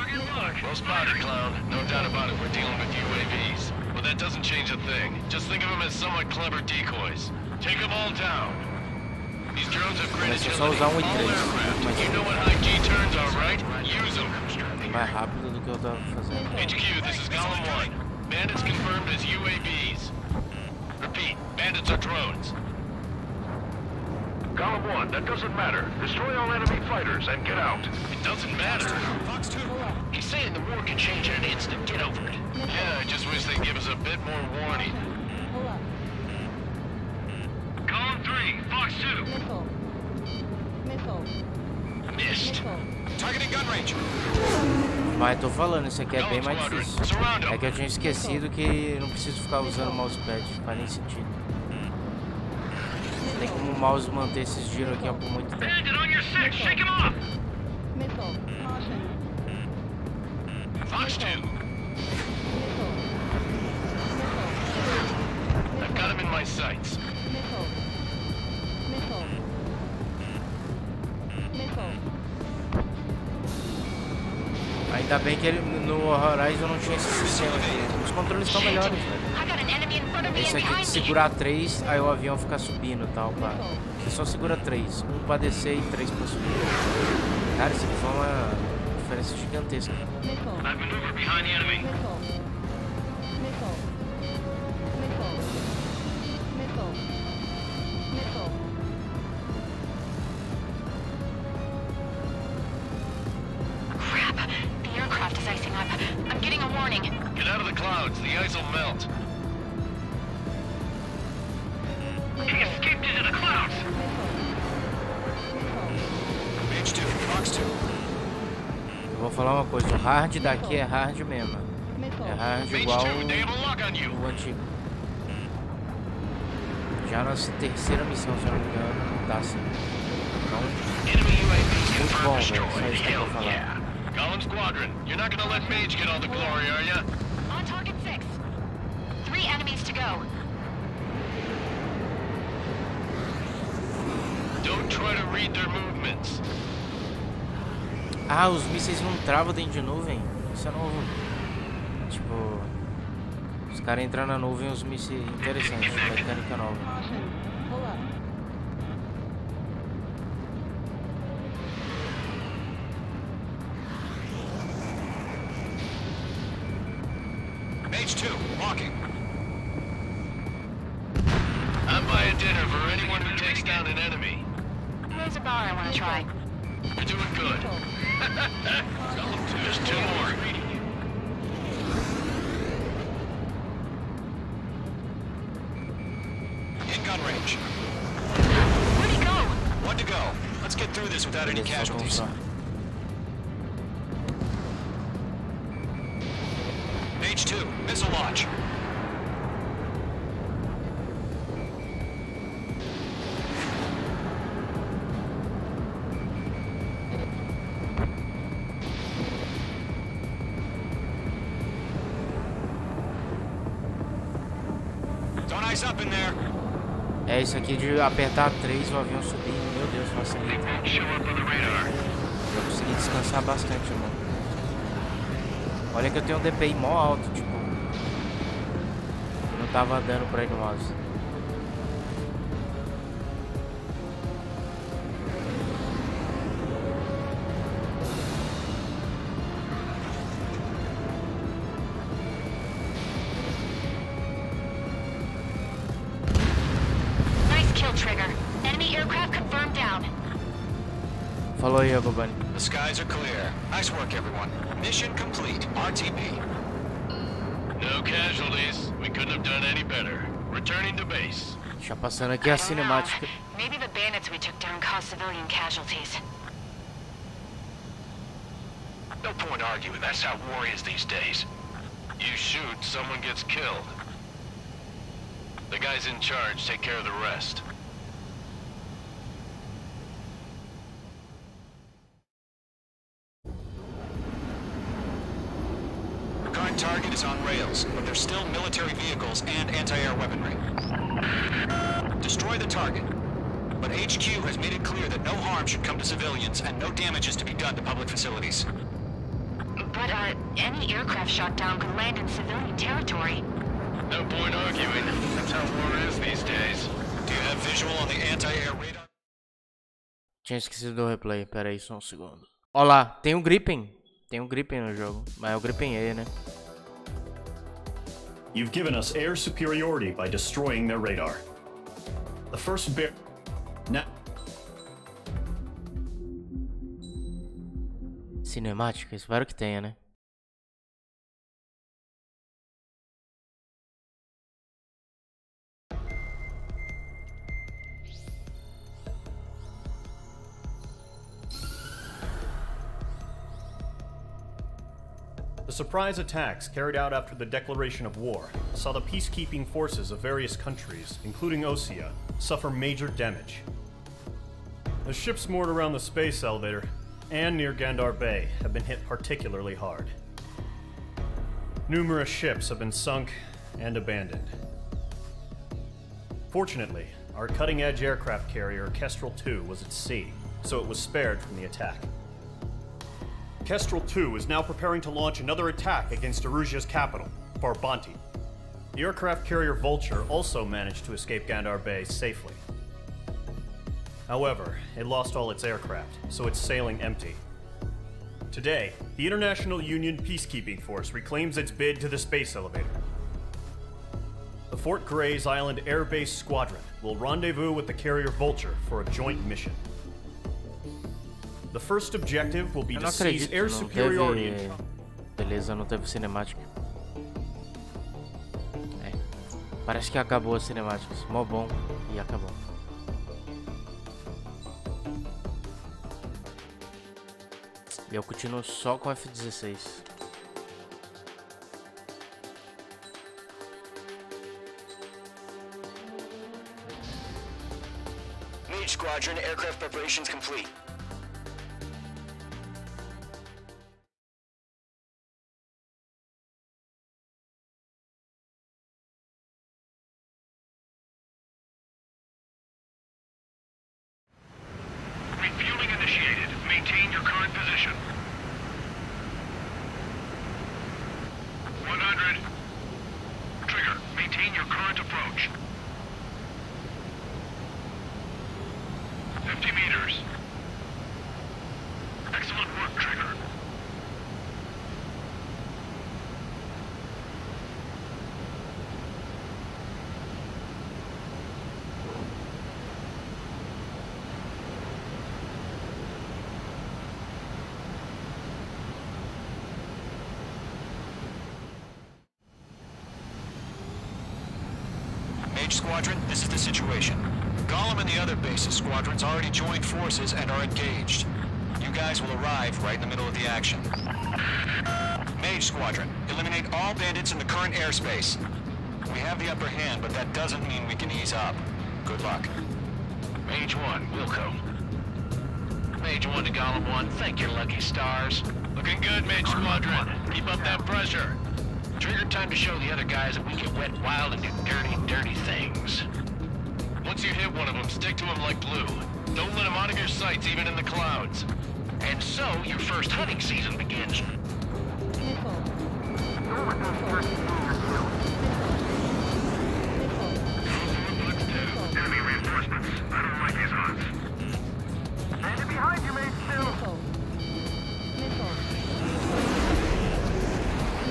Well spotted, clown. No doubt about it, we're dealing with UAVs. But that doesn't change a thing. Just think of them as somewhat clever decoys. Take them all down. These drones have great Começa só a agility. usar um e All 3. aircraft. You know what high G turns are, right? Use them. Mais rápido do que eu tava fazendo. HQ, this is Golem 1. Bandits confirmed as UAVs. Repeat, bandits are drones. Golem 1, that doesn't matter. Destroy all enemy fighters and get out. It doesn't matter. Fox 2. He's saying the war can change in an instant. Get over it. Yeah, I just wish they'd give us a bit more warning. Column 3, Fox 2. Missile. Missile. Missed. Targeting gun range. Mas tô falando, isso aqui é bem mais difícil. É que eu tinha esquecido que não preciso ficar usando o mousepad, não faz nem sentido. Tem como o mouse manter esses giros aqui por muito tempo. Bandit on your 6, shake him off. Missile. Caution. Fox 2. I've got him in my sights. Missile. Missile. Ainda bem que no Horizon não tinha esse sistema aqui. Os controles estão melhores, velho. Esse aqui de segurar 3, aí o avião fica subindo e tal, pá. Você só segura 3. 1 pra descer e 3 pra subir. Cara, isso aqui foi uma diferença gigantesca. Get out of the clouds. The ice will melt. He escaped into the clouds. Mage 2, Fox 2. Eu vou falar uma coisa, o hard daqui é hard mesmo. É hard igual o antigo. Já nossa terceira missão, se eu não me engano, tá assim. Então, muito bom, velho. Só isso que eu vou falar. Column Squadron, you're not gonna let Mage get all the glory, are ya? On target 6. 3 enemies to go. Don't try to read their movements. Ah, os mísseis não travam dentro de nuvem? Isso é novo. Tipo, os caras entram na nuvem e os mísseis interessantes, mecânica nova. Mage 2, walking. I'm buying dinner for anyone who takes down an enemy. There's a bar I want to try. You're doing good. Just 2 more. In gun range. Where'd he go? 1 to go. Let's get through this without any casualties. Mage 2, missile launch. Don't eyes up in there. É isso aqui de apertar 3 o avião subir. Meu Deus, facilita. Eu consegui descansar bastante, mano. Olha que eu tenho um DPI mó alto, tipo. Não tava dando pra ir no mouse. Nice kill, Trigger. Enemy aircraft confirmed down. Falou aí, Bobani. The skies are clear. Nice work, everyone. Mission complete. RTB. No casualties. We couldn't have done any better. Returning to base. Já passando aqui a cinemática. Maybe the bandits we took down caused civilian casualties. No point arguing. That's how war is these days. You shoot, someone gets killed. The guys in charge take care of the rest. Current target is on rails, but there's still military vehicles and anti-air weaponry. Destroy the target. But HQ has made it clear that no harm should come to civilians and no damage is to be done to public facilities. But, any aircraft shot down could land in civilian territory. No point arguing. That's how war is these days. Do you have visual on the anti-air radar? Tinha esquecido do replay, pera aí só um segundo. Ó lá, tem um Gripen. Tem um Gripen no jogo, mas é o Gripen E, né? You've given us air superiority by destroying their radar. The first bear... Now... Cinemática, espero que tenha, né? The surprise attacks carried out after the declaration of war saw the peacekeeping forces of various countries, including Osea, suffer major damage. The ships moored around the space elevator and near Gandar Bay have been hit particularly hard. Numerous ships have been sunk and abandoned. Fortunately, our cutting-edge aircraft carrier Kestrel II was at sea, so it was spared from the attack. Kestrel 2 is now preparing to launch another attack against Erusia's capital, Farbanti. The aircraft carrier Vulture also managed to escape Gandar Bay safely. However, it lost all its aircraft, so it's sailing empty. Today, the International Union Peacekeeping Force reclaims its bid to the space elevator. The Fort Grays Island Air Base Squadron will rendezvous with the carrier Vulture for a joint mission. The first objective will be to seize air superiority. Beleza, não teve cinemática. Parece que acabou as cinemáticas. Mó bom e acabou. E eu continuo só com F-16. Mage Squadron, aircraft preparations complete. Refueling initiated. Maintain your current position. 100. Trigger, maintain your current approach. 50 meters. Excellent work, Trigger. Mage Squadron, this is the situation. Gollum and the other base's squadrons already joined forces and are engaged. You guys will arrive right in the middle of the action. Mage Squadron, eliminate all bandits in the current airspace. We have the upper hand, but that doesn't mean we can ease up. Good luck. Mage 1, Wilco. Mage 1 to Gollum 1, thank your lucky stars. Looking good, Mage Squadron. Keep up that pressure. Trigger, time to show the other guys that we get wet, wild, and do dirty, dirty things. Once you hit one of them, stick to him like glue. Don't let him out of your sights, even in the clouds. And so, your first hunting season begins. Enemy reinforcements. I don't like these odds. Standing behind you, Mage 2.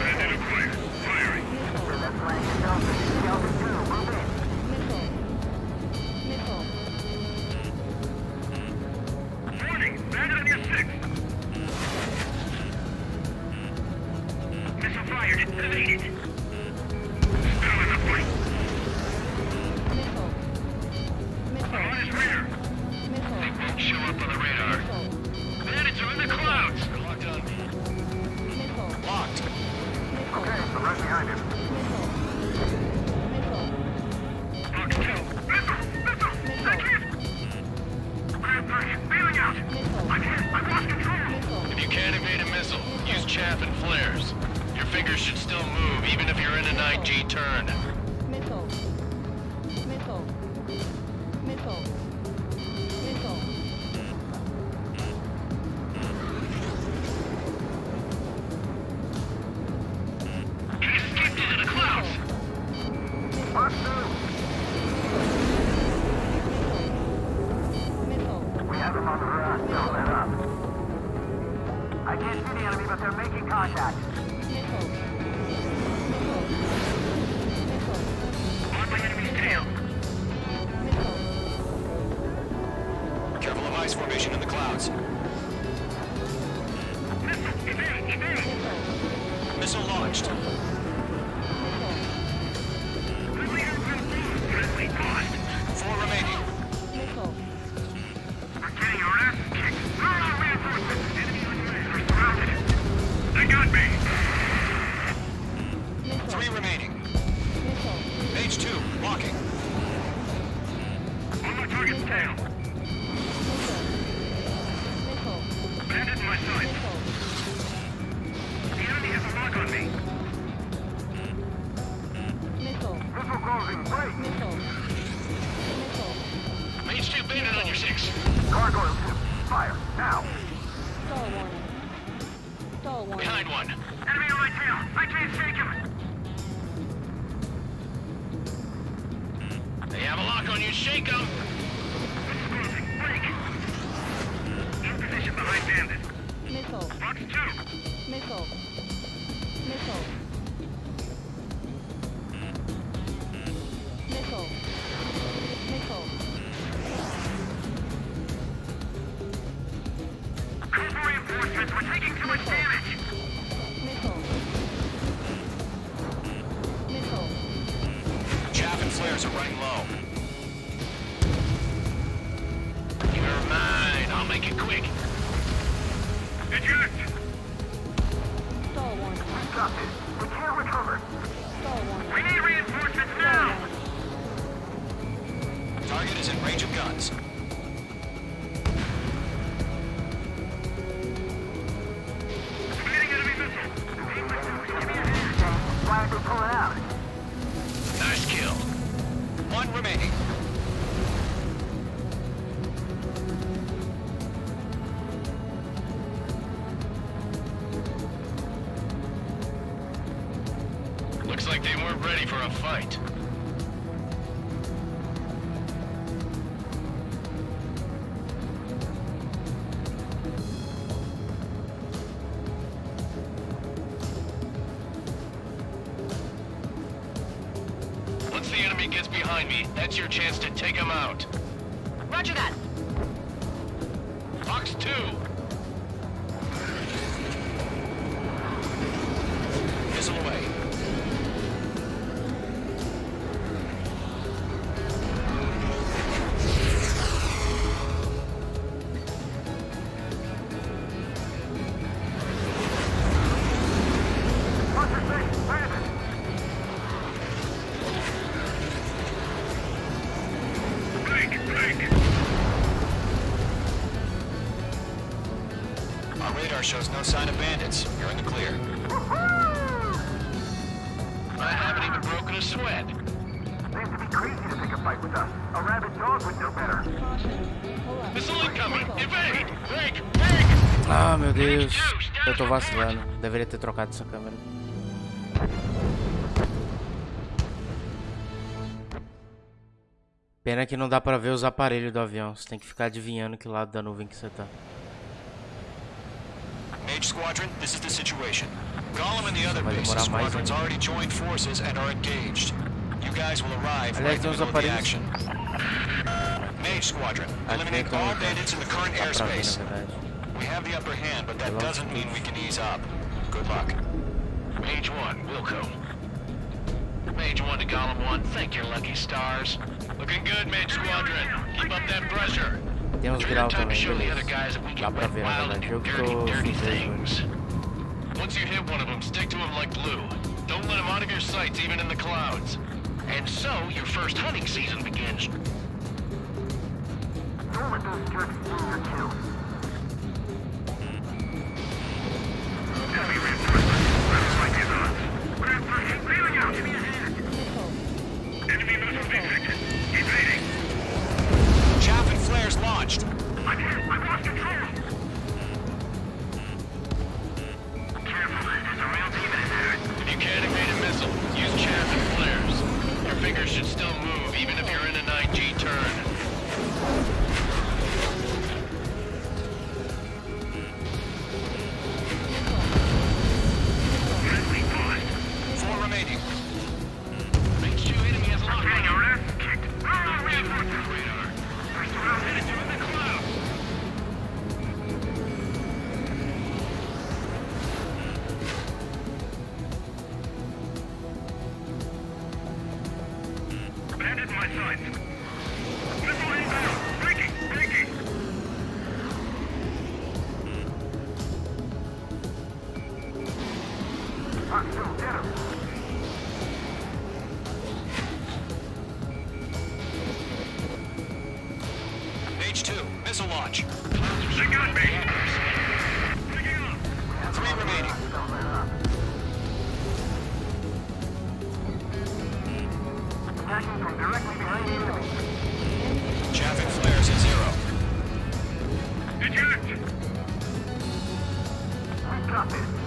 Bandit acquired. Firing. Warning! Bandit on your 6. Missile fired. Evaded. Still in the fight. On his rear. They won't show up on the radar. Bandits are in the clouds. They're locked on me. Locked. Okay, I'm right behind him. Box 2. Missile! I can't! Grand 3, bailing out! I can't! I've lost control! If you can't evade a missile, use chaff and flares. Your fingers should still move, even if you're in an IG turn. He escaped into the clouds! Box 2! We have him on the run. Don't let up. I can't see the enemy, but they're making contact. On my enemy's tail. Careful of ice formation in the clouds. Missile! Evade! Evade! Missile launched. Friendly aircraft lost. Friendly lost. 4 remaining. We're getting our asses kicked. Where are our reinforcements? Enemy on your end. We're surrounded. They got me. 3 remaining. Mage 2, locking. On my target's tail. Bandit in my sight. The enemy has a lock on me. Missile closing. Break. Mage 2, bandit on your 6. Gargoyle 2. Fire. Now. Behind one. Enemy on my tail. I can't shake him. They have a lock on you. Shake them. Break. In position behind bandit. Missile. Box 2. Missile. Missile. Missile. Missile. Call for reinforcements. We're taking too much damage. Missile. Missile. Chaff and flares are running low. You're mine. I'll make it quick. Eject. Stall one. We got this. We can't recover. Stall one. We need reinforcements now. Target is in range of guns. Getting enemy missile. Give me a hand. Why are they pulling out? Nice kill. One remaining. Looks like they weren't ready for a fight. Once the enemy gets behind me, that's your chance to take him out. Roger that. Box 2. Missile away. Our radar shows no sign of bandits. You're in the clear. I haven't even broken a sweat. They have to be crazy to pick a fight with us. A rabid dog would know better. Missile incoming! Evade! Break! Break! Ah, meu Deus. Eu tô vacilando. Deveria ter trocado essa câmera. Pena que não dá pra ver os aparelhos do avião. Você tem que ficar adivinhando que lado da nuvem que você tá. Mage Squadron, this is the situation. Gollum and the other base squadrons already joined forces and are engaged. You guys will arrive right in the middle of the action. Mage Squadron, eliminate all bandits in the current airspace. We have the upper hand, but that doesn't mean we can ease up. Good luck. Mage 1, Wilco. Mage 1 to Gollum 1, thank your lucky stars. Looking good, Mage Squadron. Keep up that pressure. Tem uns graus também, beleza. Dá pra ver, na verdade. Eu que tô things. Once you hit one of them, stick to him like glue. Don't let him out of your sights, even in the clouds. And so, your first hunting season begins. Don't let those jerks steal your kill. Enemy reinforcements. Looks like it's on. Reinforcements clearing out. Give me a hand. Enemy missile detected. Evading. Chaff and flares launched. I'm hit. I lost control. Careful. There's a real team in there. If you can't evade a missile, use chaff and flares. Your fingers should still move, even if you're in a 9G turn. Friendly paused. 4 remaining. Range 2 enemy has a lock on Getting you. our ass kicked. Reinforcements. Radar. First round hit you in the clouds. Bandit in my sights. Missile inbound. Breaking. Breaking. Hostile, get him. Mage 2, missile launch. They got me. Picking up. 3 remaining. Attacking from directly behind the enemy. Chaff and flares at 0. Eject. We got this.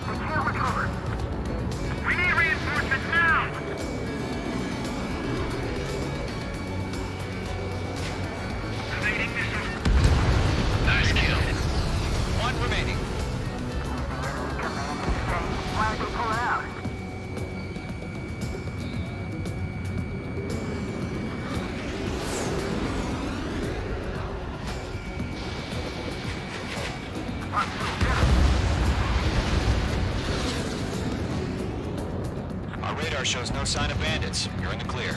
radar shows no sign of bandits. You're in the clear.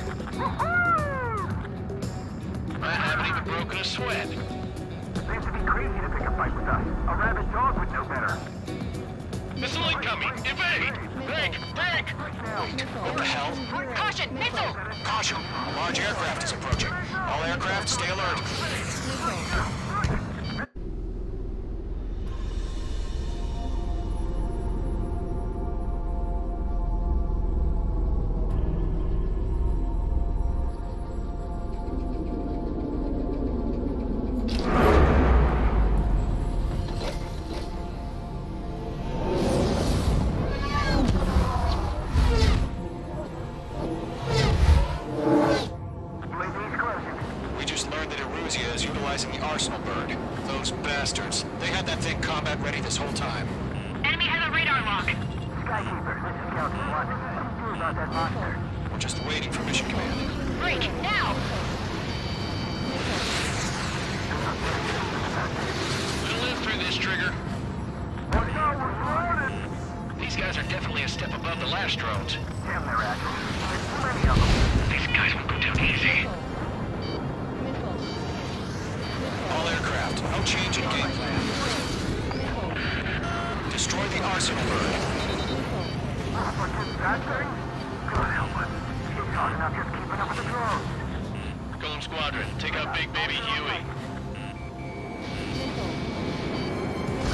I haven't even broken a sweat. Seems to be crazy to pick a fight with us. A rabid dog would know better. Missile incoming! Evade! Break! Break! Wait, what the hell? Caution! Missile! Caution! A large aircraft is approaching. All aircraft, stay alert. We're just waiting for mission command. Break, now! We'll live through this, Trigger. These guys are definitely a step above the last drones. Damn, they're agile. There's too many of them. These guys will go down easy. All aircraft, no change in game plan. Destroy the arsenal bird. What's that thing? God help us. He's hard enough just keeping up with the drones. Golem Squadron, take out Big Baby Huey.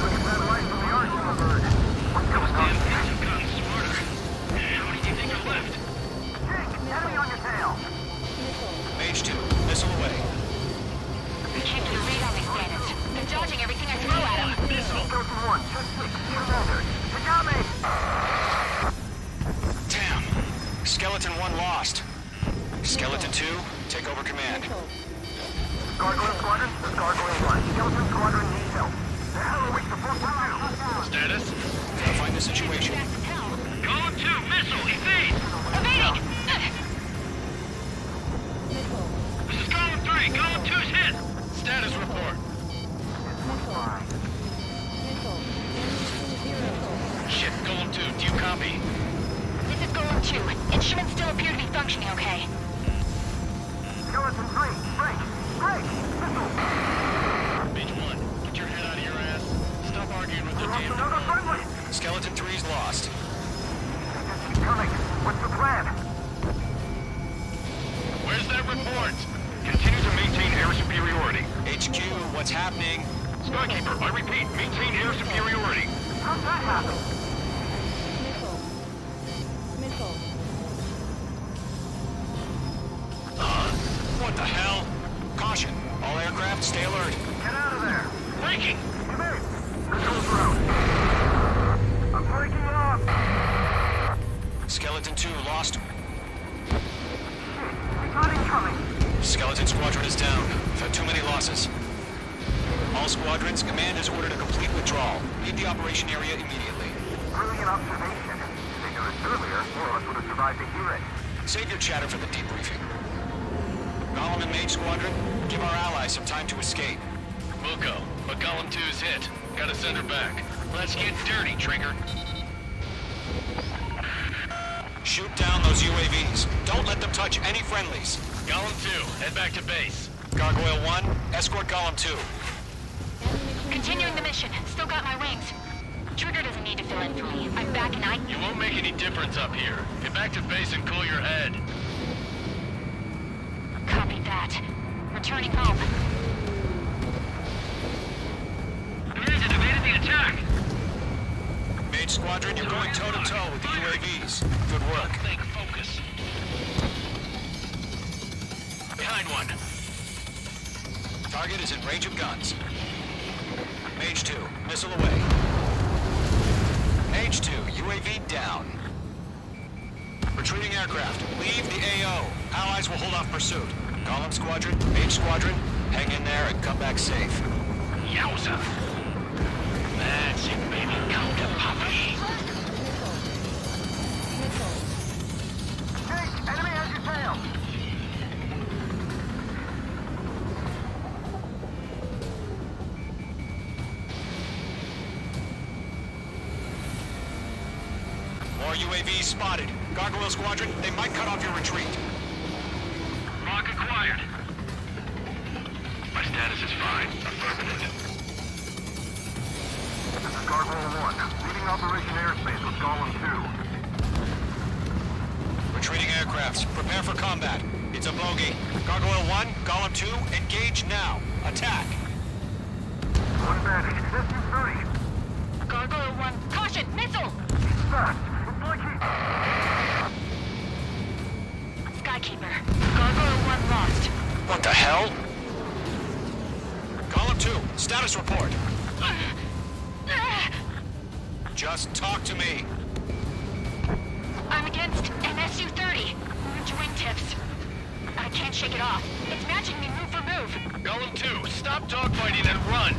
Look at that light from the arsenal bird. What's Those going damn on? things have gotten smarter. How many do you think are left? Jake, enemy on your tail. Mage 2, missile away. We can't get a read on these bandits. They're dodging everything I throw at them. Missile. Skeleton 1, just 6, Commander. You got me. Damn. Skeleton 1 lost. Skeleton 2, take over command. Gargoyle Squadron, this is Gargoyle 1. Skeleton Squadron needs help. The hell are we supposed to do? Status? Gotta find the situation. Golem 2, missile, evade! Evading! This is Golem 3, Golem 2's hit! Status report. Shit, Golem 2, do you copy? This is Golem 2. Instruments still appear to be functioning okay. Skeleton 3, break! Break! Missile! Mage 1, get your head out of your ass. Stop arguing with the damn Another friendly! Skeleton 3's lost. Just keep coming. What's the plan? Where's that report? Continue to maintain air superiority. HQ, what's happening? Skykeeper, I repeat, maintain air superiority. How's that happen? What the hell? Caution, all aircraft, stay alert. Get out of there! Breaking! Come in! Control drone. I'm breaking off! Skeleton 2 lost. We got incoming! Skeleton Squadron is down. We've had too many losses. All squadrons, command has ordered a complete withdrawal. Leave the operation area immediately. Brilliant observation. If they knew it earlier, more of us would have survived to hear it. Save your chatter for the debriefing. Golem and Mage Squadron, give our allies some time to escape. We'll go, but Golem 2's hit. Gotta send her back. Let's get dirty, Trigger. Shoot down those UAVs. Don't let them touch any friendlies. Golem 2, head back to base. Gargoyle 1, escort Golem 2. Continuing the mission. Still got my wings. Trigger doesn't need to fill in for me. I'm back and You won't make any difference up here. Get back to base and cool your head. Copy that. Returning home. Command evaded the attack! Mage Squadron, you're going toe-to-toe with the UAVs. Good work. Think focus. Behind one. Target is in range of guns. Mage 2, missile away. Mage 2, UAV down. Retreating aircraft, leave the AO. Allies will hold off pursuit. Golem Squadron, Mage Squadron, hang in there and come back safe. Yowza! That's it, baby. Come to Poppy. Jake, enemy has your tail! More More UAVs spotted. Gargoyle Squadron, they might cut off your retreat. Mark acquired. My status is fine. Affirmative. This is Gargoyle 1, leading Operation Airspace with Golem 2. Retreating aircrafts, prepare for combat. It's a bogey. Gargoyle 1, Golem 2, engage now. Attack. One advantage. SU-30. Gargoyle 1, caution, missile! He's fast. It's like he... Skykeeper, Gargoyle 1 lost. What the hell? Golem 2, status report. Just talk to me. I'm against an SU-30. Orange wingtips. I can't shake it off. It's matching me move for move. Golem 2, stop dogfighting and run!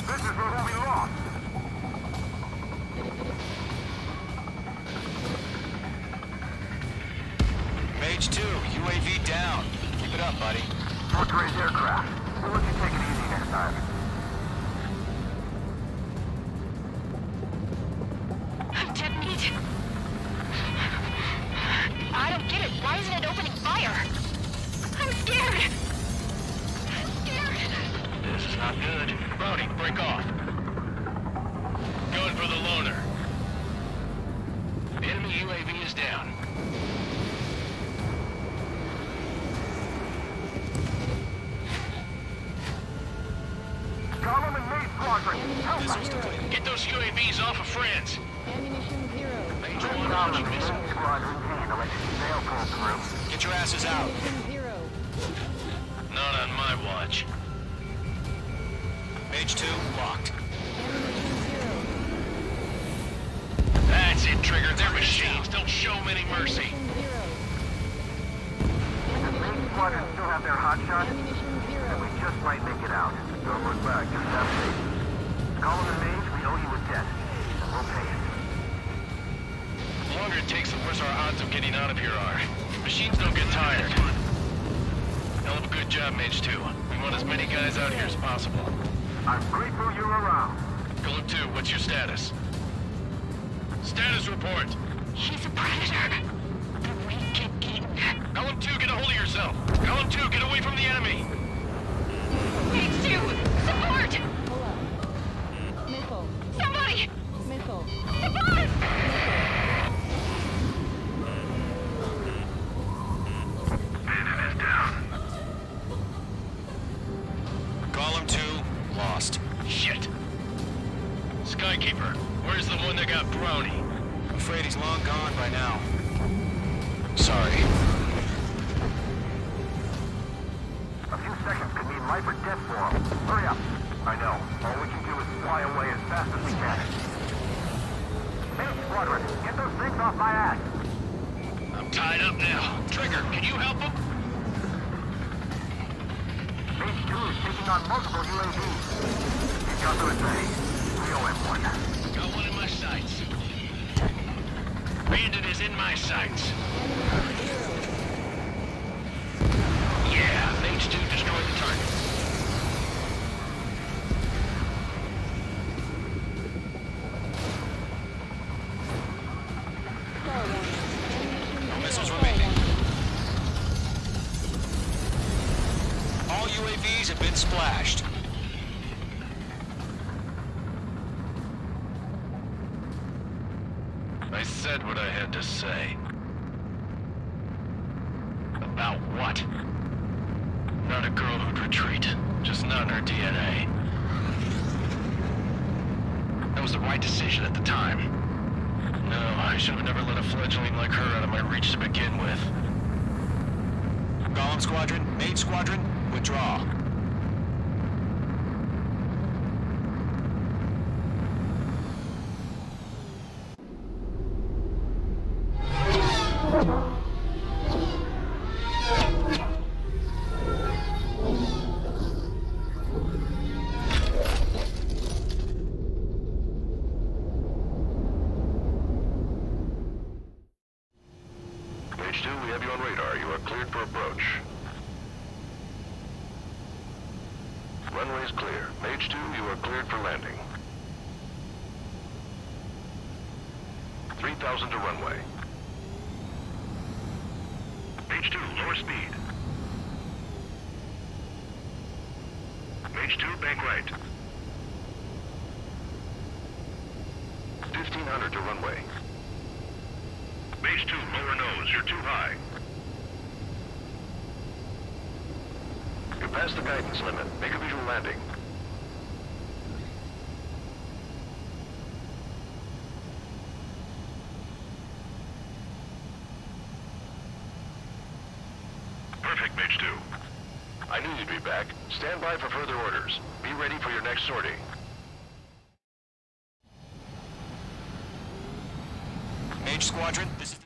This is where we lost. Mage 2, UAV down. Keep it up, buddy. Fort-raised aircraft. We'll let you take it easy next time. I'm dead meat. I don't get it. Why isn't it opening fire? I'm scared. I'm scared. This is not good. Brody, break off. Going for the loner. The enemy UAV is down. Golem and Mage Squadron, help us! Get those UAVs off of friends. Ammunition 0. Major Golem 1 and launching Mage missile. Squadron can electric sail pull through. Get your asses out. Ammunition 0. Not on my watch. Mage 2, locked. Ammunition 0. That's it, Trigger. They're machines. Don't show them any mercy. The Mage Squadron still have their hot shots, Ammunition 0. and we just might make it out. Don't look back, just have faith. Golem and Mage, we owe you a debt, and we'll pay it. The longer it takes, the worse our odds of getting out of here are. Machines don't get tired. Hell of a good job, Mage 2. We want as many guys out here as possible. I'm grateful you're around. Golem 2, what's your status? Status report. He's a predator. The weak get eaten. Golem 2, get a hold of yourself. Golem 2, get away from the enemy. Mage 2, support! Pull up. Missile. Somebody! Missile. Support! Golem 2, lost. Shit. Skykeeper, where's the one that got Brownie? I'm afraid he's long gone by now. Sorry. A few seconds could mean life or death for him. Hurry up. I know. All we can do is fly away as fast as we can. Mage Squadron, get those things off my ass. I'm tied up now. Trigger, can you help him? Mage 2 is taking on multiple UAVs. He's got to say, we owe him one. Got one in my sights. Bandit is in my sights. Yeah, Mage 2 destroyed the target. No missiles remaining. All UAVs have been splashed. I said what I had to say. About what? Not a girl who'd retreat. Just not in her DNA. That was the right decision at the time. No, I should have never let a fledgling like her out of my reach to begin with. Golem Squadron, Mage Squadron, withdraw. Mage 2, we have you on radar. You are cleared for approach. Runway's clear. Mage 2, you are cleared for landing. 3,000 to runway. Mage 2, lower speed. Mage 2, bank right. 1,500 to runway. Mage 2, lower nose, you're too high. You're past the guidance limit. Make a visual landing. Perfect, Mage 2. I knew you'd be back. Stand by for further orders. Be ready for your next sortie. Mage Squadron, this is...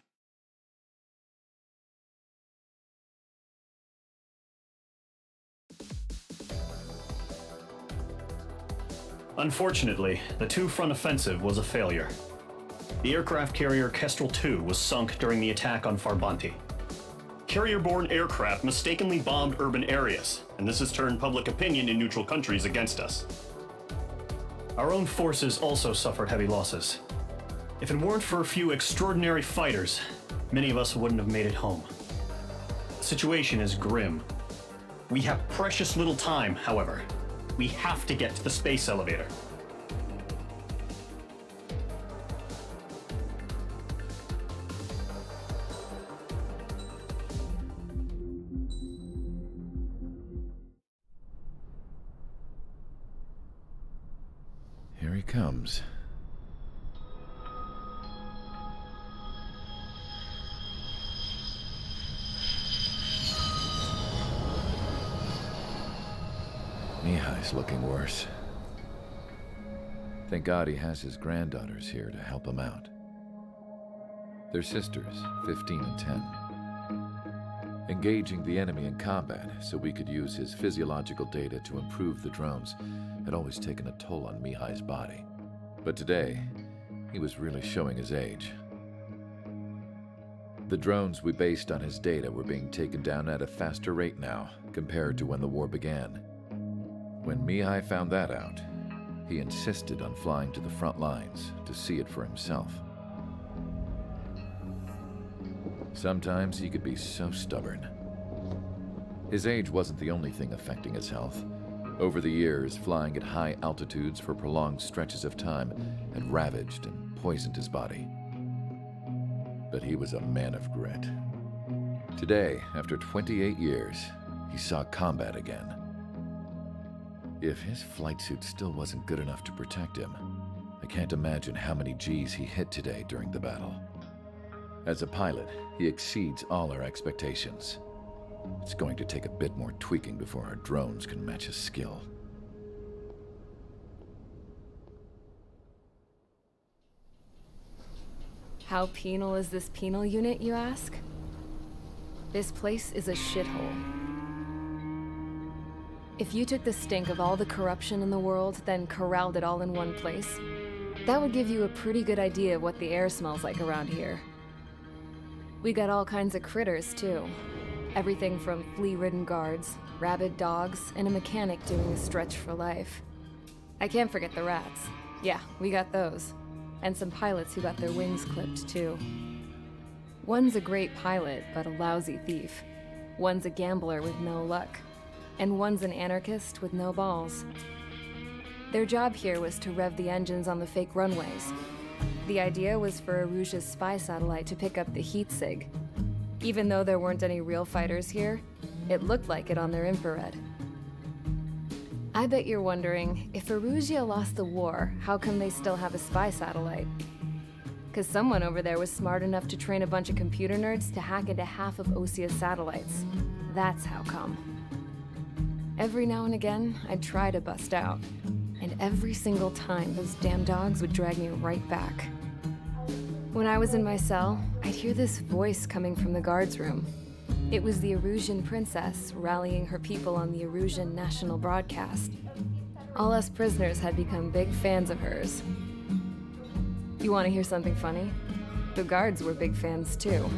Unfortunately, the two-front offensive was a failure. The aircraft carrier Kestrel II was sunk during the attack on Farbanti. Carrier-borne aircraft mistakenly bombed urban areas, and this has turned public opinion in neutral countries against us. Our own forces also suffered heavy losses. If it weren't for a few extraordinary fighters, many of us wouldn't have made it home. The situation is grim. We have precious little time, however. We have to get to the space elevator. Here he comes. Mihai's looking worse. Thank God he has his granddaughters here to help him out. They're sisters, 15 and 10. Engaging the enemy in combat so we could use his physiological data to improve the drones had always taken a toll on Mihai's body. But today, he was really showing his age. The drones we based on his data were being taken down at a faster rate now compared to when the war began. When Mihai found that out, he insisted on flying to the front lines to see it for himself. Sometimes he could be so stubborn. His age wasn't the only thing affecting his health. Over the years, flying at high altitudes for prolonged stretches of time had ravaged and poisoned his body. But he was a man of grit. Today, after 28 years, he saw combat again. If his flight suit still wasn't good enough to protect him, I can't imagine how many Gs he hit today during the battle. As a pilot, he exceeds all our expectations. It's going to take a bit more tweaking before our drones can match his skill. How penal is this penal unit, you ask? This place is a shithole. If you took the stink of all the corruption in the world, then corralled it all in one place, that would give you a pretty good idea of what the air smells like around here. We got all kinds of critters, too. Everything from flea-ridden guards, rabid dogs, and a mechanic doing a stretch for life. I can't forget the rats. Yeah, we got those. And some pilots who got their wings clipped, too. One's a great pilot, but a lousy thief. One's a gambler with no luck. And one's an anarchist with no balls. Their job here was to rev the engines on the fake runways. The idea was for Aruja's spy satellite to pick up the heat sig. Even though there weren't any real fighters here, it looked like it on their infrared. I bet you're wondering, if Aruja lost the war, how come they still have a spy satellite? 'Cause someone over there was smart enough to train a bunch of computer nerds to hack into half of Osia's satellites. That's how come. Every now and again, I'd try to bust out. And every single time, those damn dogs would drag me right back. When I was in my cell, I'd hear this voice coming from the guards room. It was the Arusian princess rallying her people on the Arusian national broadcast. All us prisoners had become big fans of hers. You want to hear something funny? The guards were big fans too.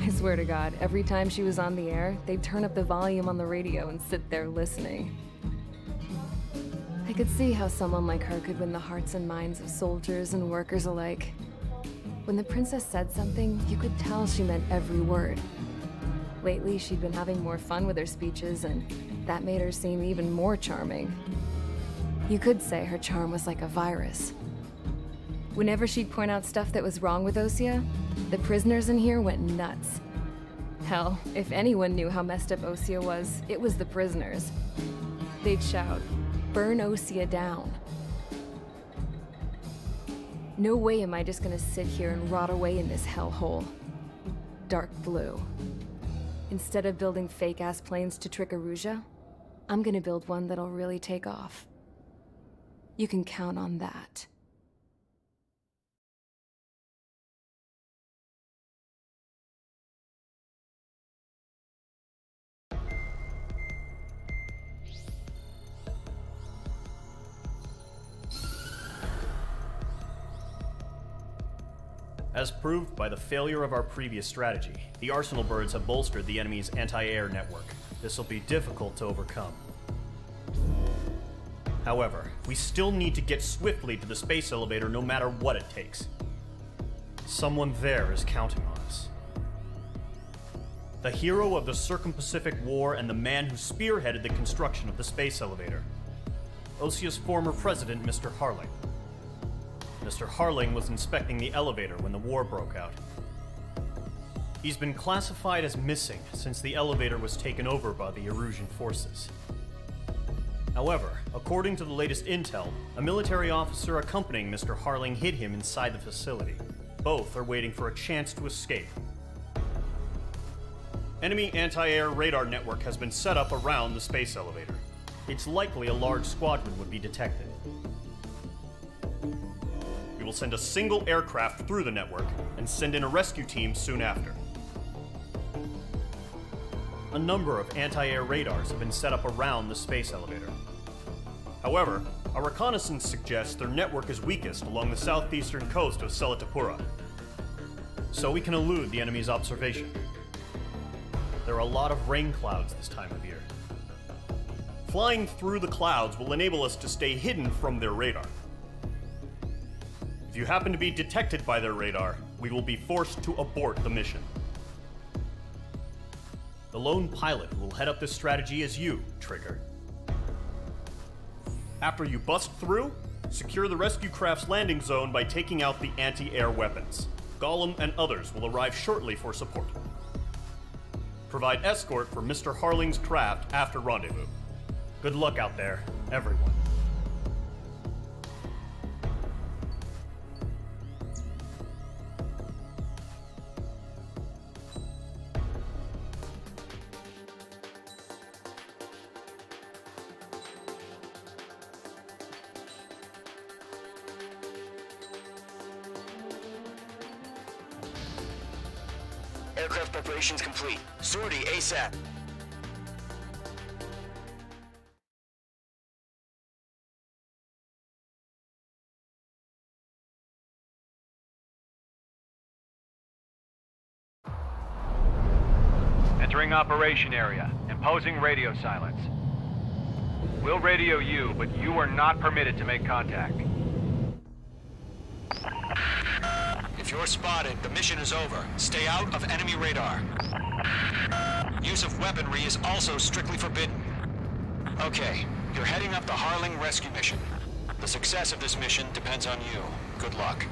I swear to God, every time she was on the air, they'd turn up the volume on the radio and sit there listening. I could see how someone like her could win the hearts and minds of soldiers and workers alike. When the princess said something, you could tell she meant every word. Lately, she'd been having more fun with her speeches, and that made her seem even more charming. You could say her charm was like a virus. Whenever she'd point out stuff that was wrong with Osea, the prisoners in here went nuts. Hell, if anyone knew how messed up Osea was, it was the prisoners. They'd shout, "Burn Osea down." No way am I just gonna sit here and rot away in this hellhole. Dark blue. Instead of building fake-ass planes to trick Aruja, I'm gonna build one that'll really take off. You can count on that. As proved by the failure of our previous strategy, the Arsenal birds have bolstered the enemy's anti-air network. This will be difficult to overcome. However, we still need to get swiftly to the space elevator no matter what it takes. Someone there is counting on us. The hero of the Circum-Pacific War and the man who spearheaded the construction of the space elevator. Osea's former president, Mr. Harling. Mr. Harling was inspecting the elevator when the war broke out. He's been classified as missing since the elevator was taken over by the Erusian forces. However, according to the latest intel, a military officer accompanying Mr. Harling hid him inside the facility. Both are waiting for a chance to escape. Enemy anti-air radar network has been set up around the space elevator. It's likely a large squadron would be detected. We will send a single aircraft through the network and send in a rescue team soon after. A number of anti-air radars have been set up around the space elevator. However, our reconnaissance suggests their network is weakest along the southeastern coast of Selatapura, so we can elude the enemy's observation. There are a lot of rain clouds this time of year. Flying through the clouds will enable us to stay hidden from their radar. If you happen to be detected by their radar, we will be forced to abort the mission. The lone pilot who will head up this strategy is you, Trigger. After you bust through, secure the rescue craft's landing zone by taking out the anti-air weapons. Gollum and others will arrive shortly for support. Provide escort for Mr. Harling's craft after rendezvous. Good luck out there, everyone. Aircraft preparations complete. Sortie ASAP. Entering operation area. Imposing radio silence. We'll radio you, but you are not permitted to make contact. If you're spotted, the mission is over. Stay out of enemy radar. Use of weaponry is also strictly forbidden. Okay, you're heading up the Harling rescue mission. The success of this mission depends on you. Good luck.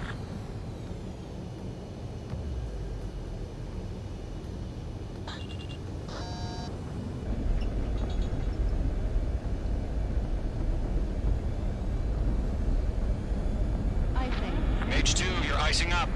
Mage 2, you're icing up.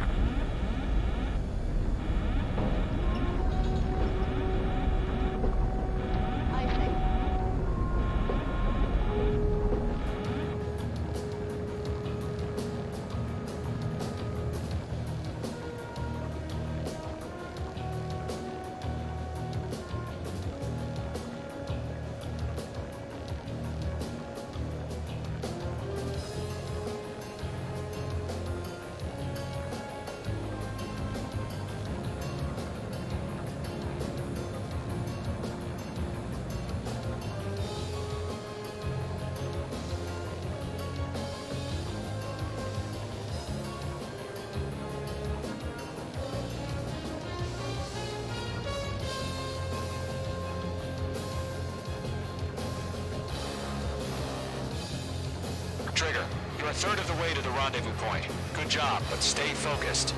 third of the way to the rendezvous point. Good job, but stay focused.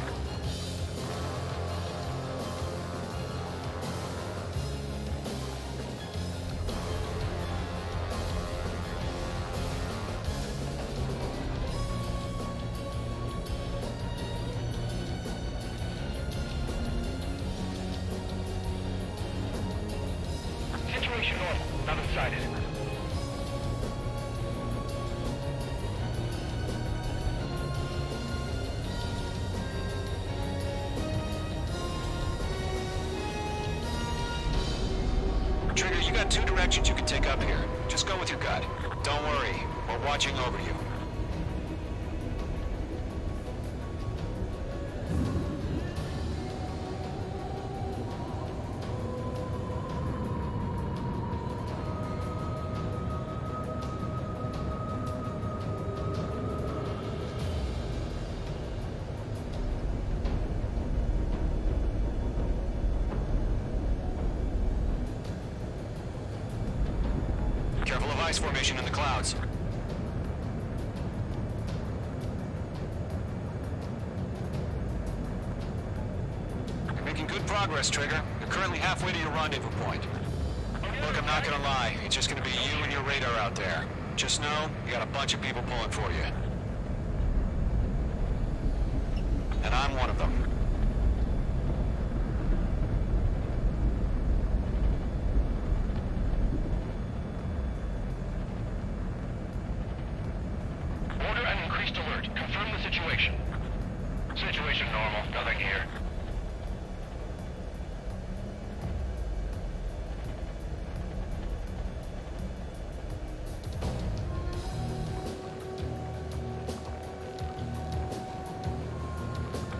Situation normal. Nothing sighted. Trigger, you got two directions you can take up here. Just go with your gut. Don't worry, we're watching over you. Careful of ice formation in the clouds. You're making good progress, Trigger. You're currently halfway to your rendezvous point. Look, I'm not gonna lie. It's just gonna be you and your radar out there. Just know, you got a bunch of people pulling for you. And I'm one of them. Order an increased alert. Confirm the situation. Situation normal. Nothing here.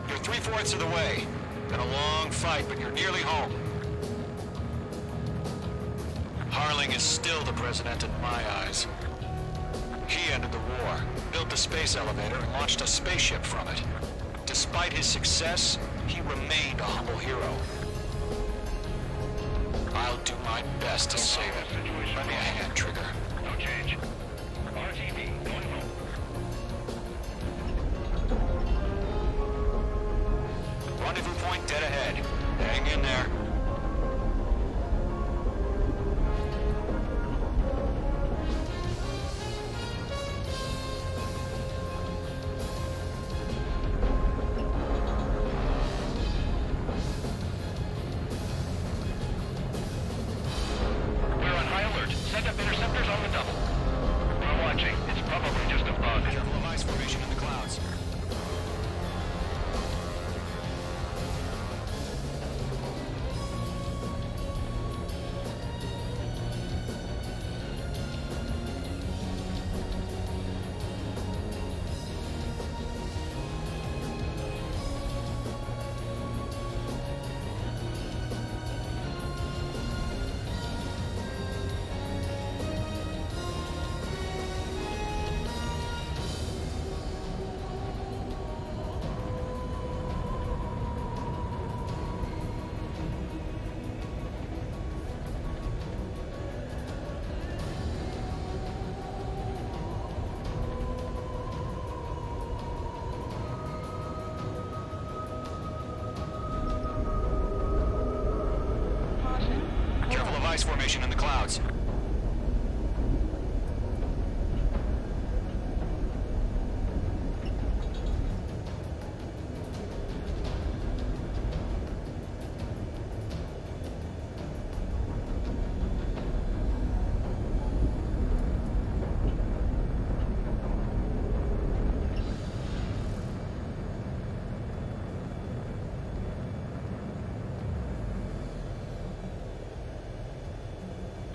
You're 3/4 of the way. Been a long fight, but you're nearly home. Harling is still the president in my eyes. He ended the war, built the space elevator, and launched a spaceship from it. Despite his success, he remained a humble hero. I'll do my best to save him. Lend me a hand, Trigger. No change. RTV, going home. Rendezvous point dead ahead. Hang in there. We're on high alert. Send up interceptors on the double. I'm watching. It's probably just a bug. Careful of ice formation in the clouds. Careful of ice formation in the clouds.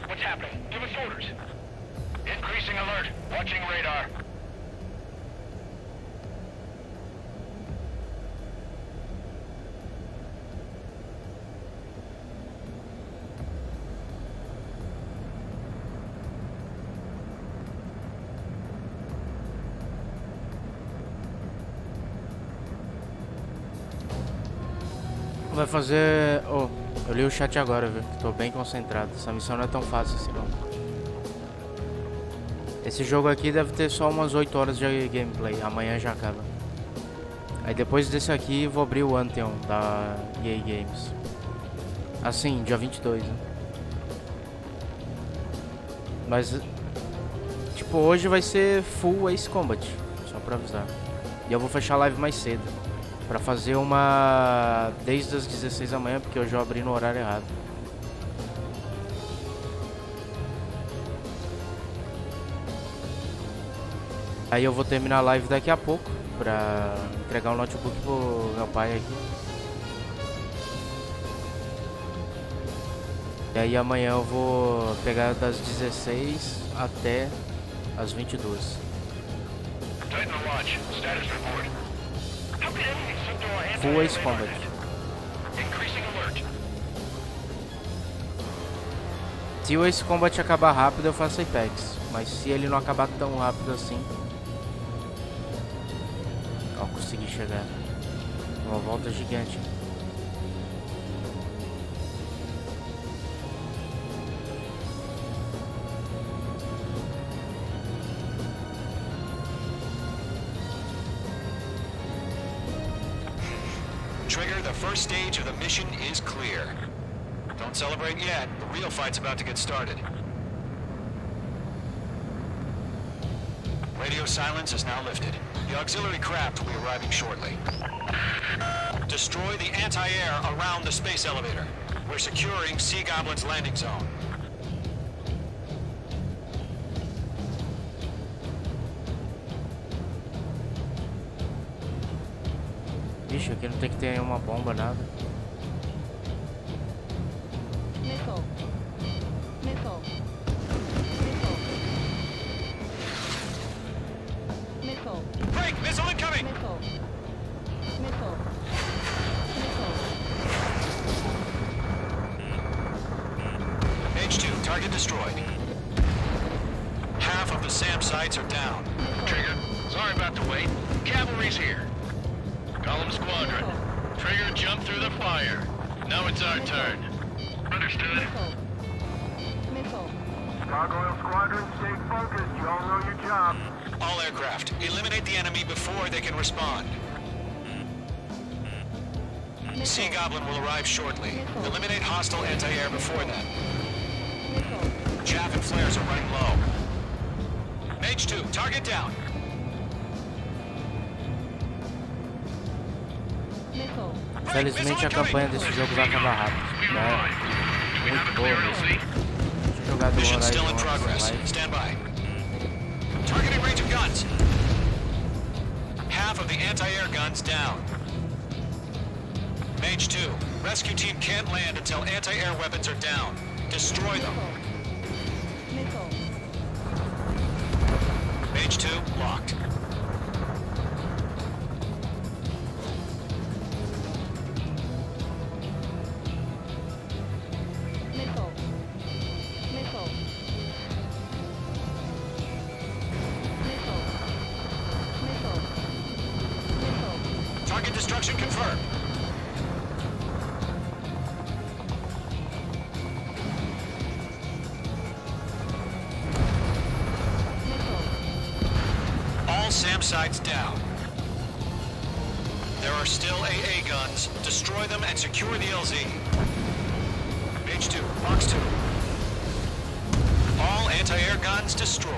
What's happening? Give us orders. Increasing alert. Watching radar. Vai fazer... Oh, eu li o chat agora, viu? Tô bem concentrado. Essa missão não é tão fácil assim, não. Esse jogo aqui deve ter só umas 8 horas de gameplay, amanhã já acaba. Aí depois desse aqui vou abrir o Antheon da EA Games. Assim, dia 22, né? Mas, tipo, hoje vai ser full Ace Combat, só pra avisar. E eu vou fechar a live mais cedo, pra fazer uma desde as 16 da manhã, porque eu já abri no horário errado. Aí eu vou terminar a live daqui a pouco, pra entregar o notebook pro meu pai aqui. E aí amanhã eu vou pegar das 16 até as 22. Full Ace Combat. Se o Ace Combat acabar rápido eu faço Apex, mas se ele não acabar tão rápido assim... Ó, consegui chegar. Uma volta gigante. Trigger, the first stage of the mission is clear. Don't celebrate yet. The real fight's about to get started. Radio silence is now lifted. The auxiliary craft will be arriving shortly. Destroy the anti-air around the space elevator. We're securing Sea Goblin's landing zone. Vixe, aqui não tem que ter nenhuma bomba, nada. Missile. Missile. Missile. Missile. Break! Missile incoming! Missile. Missile. H2, target destroyed. Half of the SAM sites are down. Trigger, sorry about the wait. Cavalry's here. Column Squadron. Trigger jumped through the fire. Now it's our turn. Understood. Missile. Gargoyle Squadron, stay focused. You all know your job. All aircraft, eliminate the enemy before they can respond. Sea Goblin will arrive shortly. Eliminate hostile anti-air before then. Chaff and flares are running low. Mage 2, target down. Felizmente a campanha desse jogo vai acabar rápido, né? Muito boa mesmo. Deixa eu jogar do Mission still in Horizon progress. Live. Stand by. Targeting range of guns. Half of the anti-air guns down. Mage 2, rescue team can't land until anti-air weapons are down. Destroy them. Mage 2, locked. Target destruction confirmed. All SAM sites down. There are still AA guns. Destroy them and secure the LZ. Mage 2, Box 2. All anti-air guns destroyed.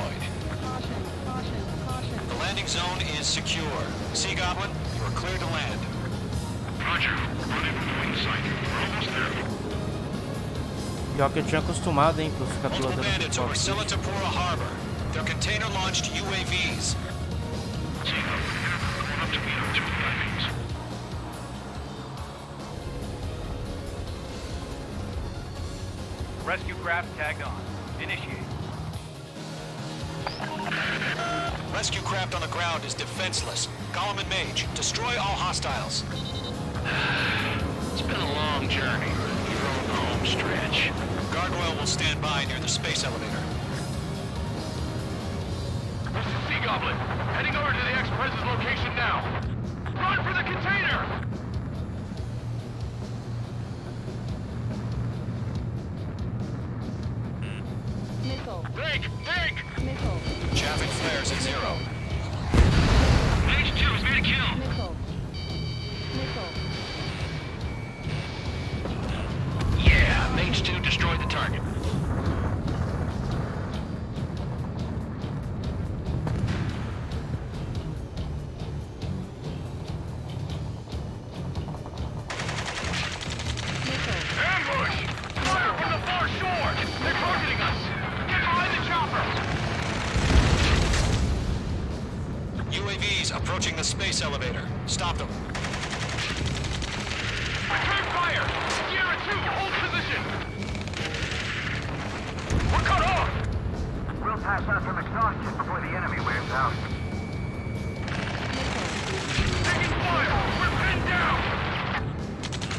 The landing zone is secure. Sea Goblin, you are clear to land. Roger. Running from wing sight. We're almost there. Pior que eu tinha acostumado, hein, pra ficar Multiple pilotando bandits over Silatapura Harbor. They're container-launched UAVs. Going up to meet our two landings. Rescue craft tagged on. Initiate. Rescue craft on the ground is defenseless. Gollum and Mage, destroy all hostiles. It's been a long journey. We're on the home stretch. Gargoyle will stand by near the space elevator. This is Sea Goblin. Heading over to the Express's location now. Run for the container! Missile. Think! Think! Missile. traffic flares at 0. Mage 2 has made a kill. Yeah, Mage 2 destroyed the target. Ambush! Fire from the far shore! They're targeting us! Get behind the chopper! UAVs approaching the space elevator. Stop them. Return fire! Sierra 2, hold position! We're cut off! We'll pass out some exhaustion before the enemy wears out. Taking fire! We're pinned down!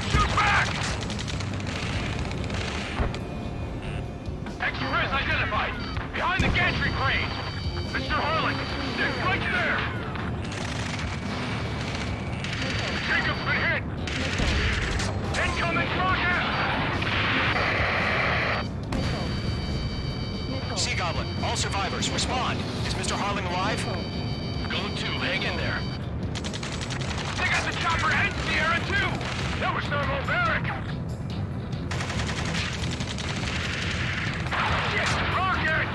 Shoot back! X-res identified! Behind the gantry crane! Mr. Harlan! They're right there! Jacob's been hit! Incoming rocket! Sea Goblin, all survivors, respond. Is Mr. Harling alive? Golem 2, hang in there. They got the chopper and Sierra 2! That was thermobaric! Shit! Rocket!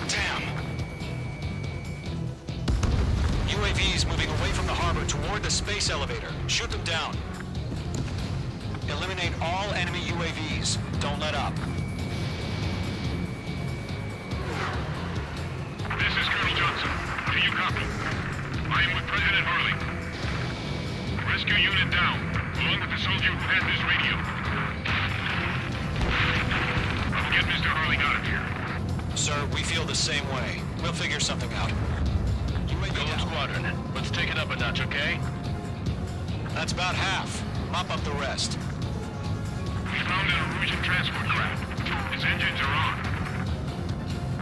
Damn. UAVs moving away from the harbor toward the space elevator. Shoot them down. Eliminate all enemy UAVs. Don't let up. This is Colonel Johnson. Do you copy? I am with President Harling. Rescue unit down, along with the soldier who had this radio. I'll get Mr. Harling out of here. Sir, we feel the same way. We'll figure something out. Golem Squadron, let's take it up a notch, okay? That's about half. Mop up the rest. We found an Erusian transport craft. Its engines are on.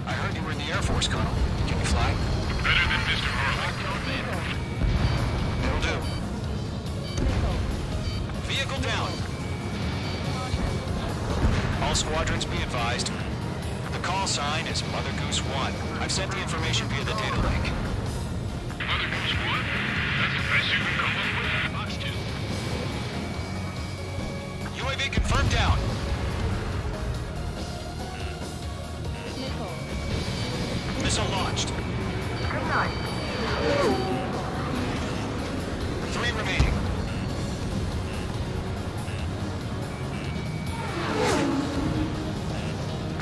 I heard you were in the Air Force, Colonel. Can you fly? Better than Mr. Harling. It'll do. Vehicle down. All squadrons be advised. The call sign is Mother Goose 1. I've sent the information via the data link. Mother Goose 1? That's the best you can come up with? Box 2. UAV confirmed down. Missile launched. Good night. 3 remaining.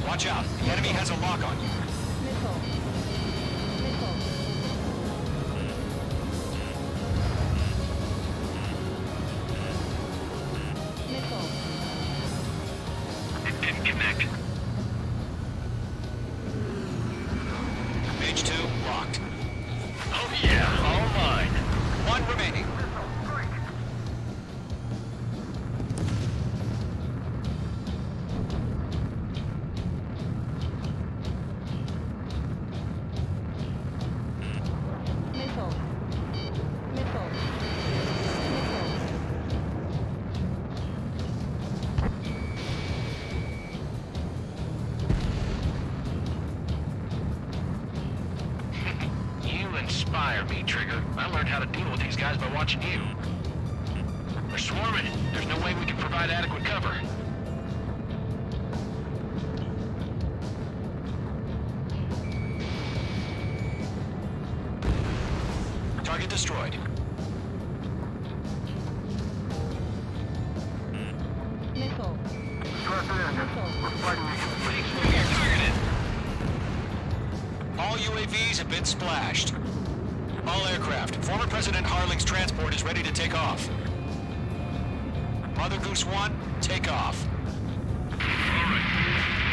Watch out. The enemy has a lock on you. It didn't connect. Mage 2 locked. Oh yeah, all mine. 1 remaining. You inspire me, Trigger. I learned how to deal with these guys by watching you. They're swarming. There's no way we can provide adequate cover. Target destroyed. All UAVs have been splashed. All aircraft. Former President Harling's transport is ready to take off. Mother Goose 1, take off. Alright.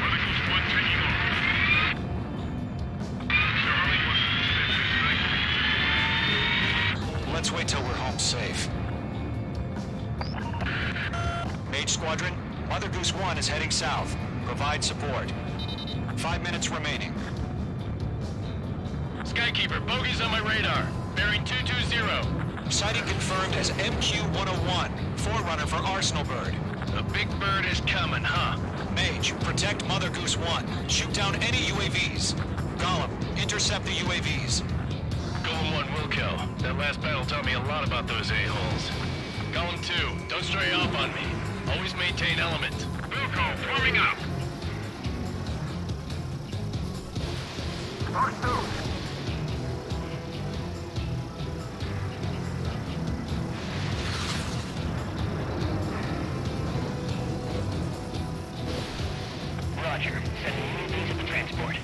Mother Goose 1 taking off. Mr. Harling wants Let's wait till we're home safe. Mage Squadron, Mother Goose 1 is heading south. Provide support. 5 minutes remaining. Skykeeper, bogey's on my radar. Bearing 220. Sighting confirmed as MQ-101. forerunner for Arsenal Bird. The big bird is coming, huh? Mage, protect Mother Goose 1. Shoot down any UAVs. Gollum, intercept the UAVs. Golem 1 will kill. That last battle taught me a lot about those a-holes. Golem 2, don't stray off on me. Always maintain element. Wilco, forming up. Fox 2. Roger. Sending UAVs at the transport.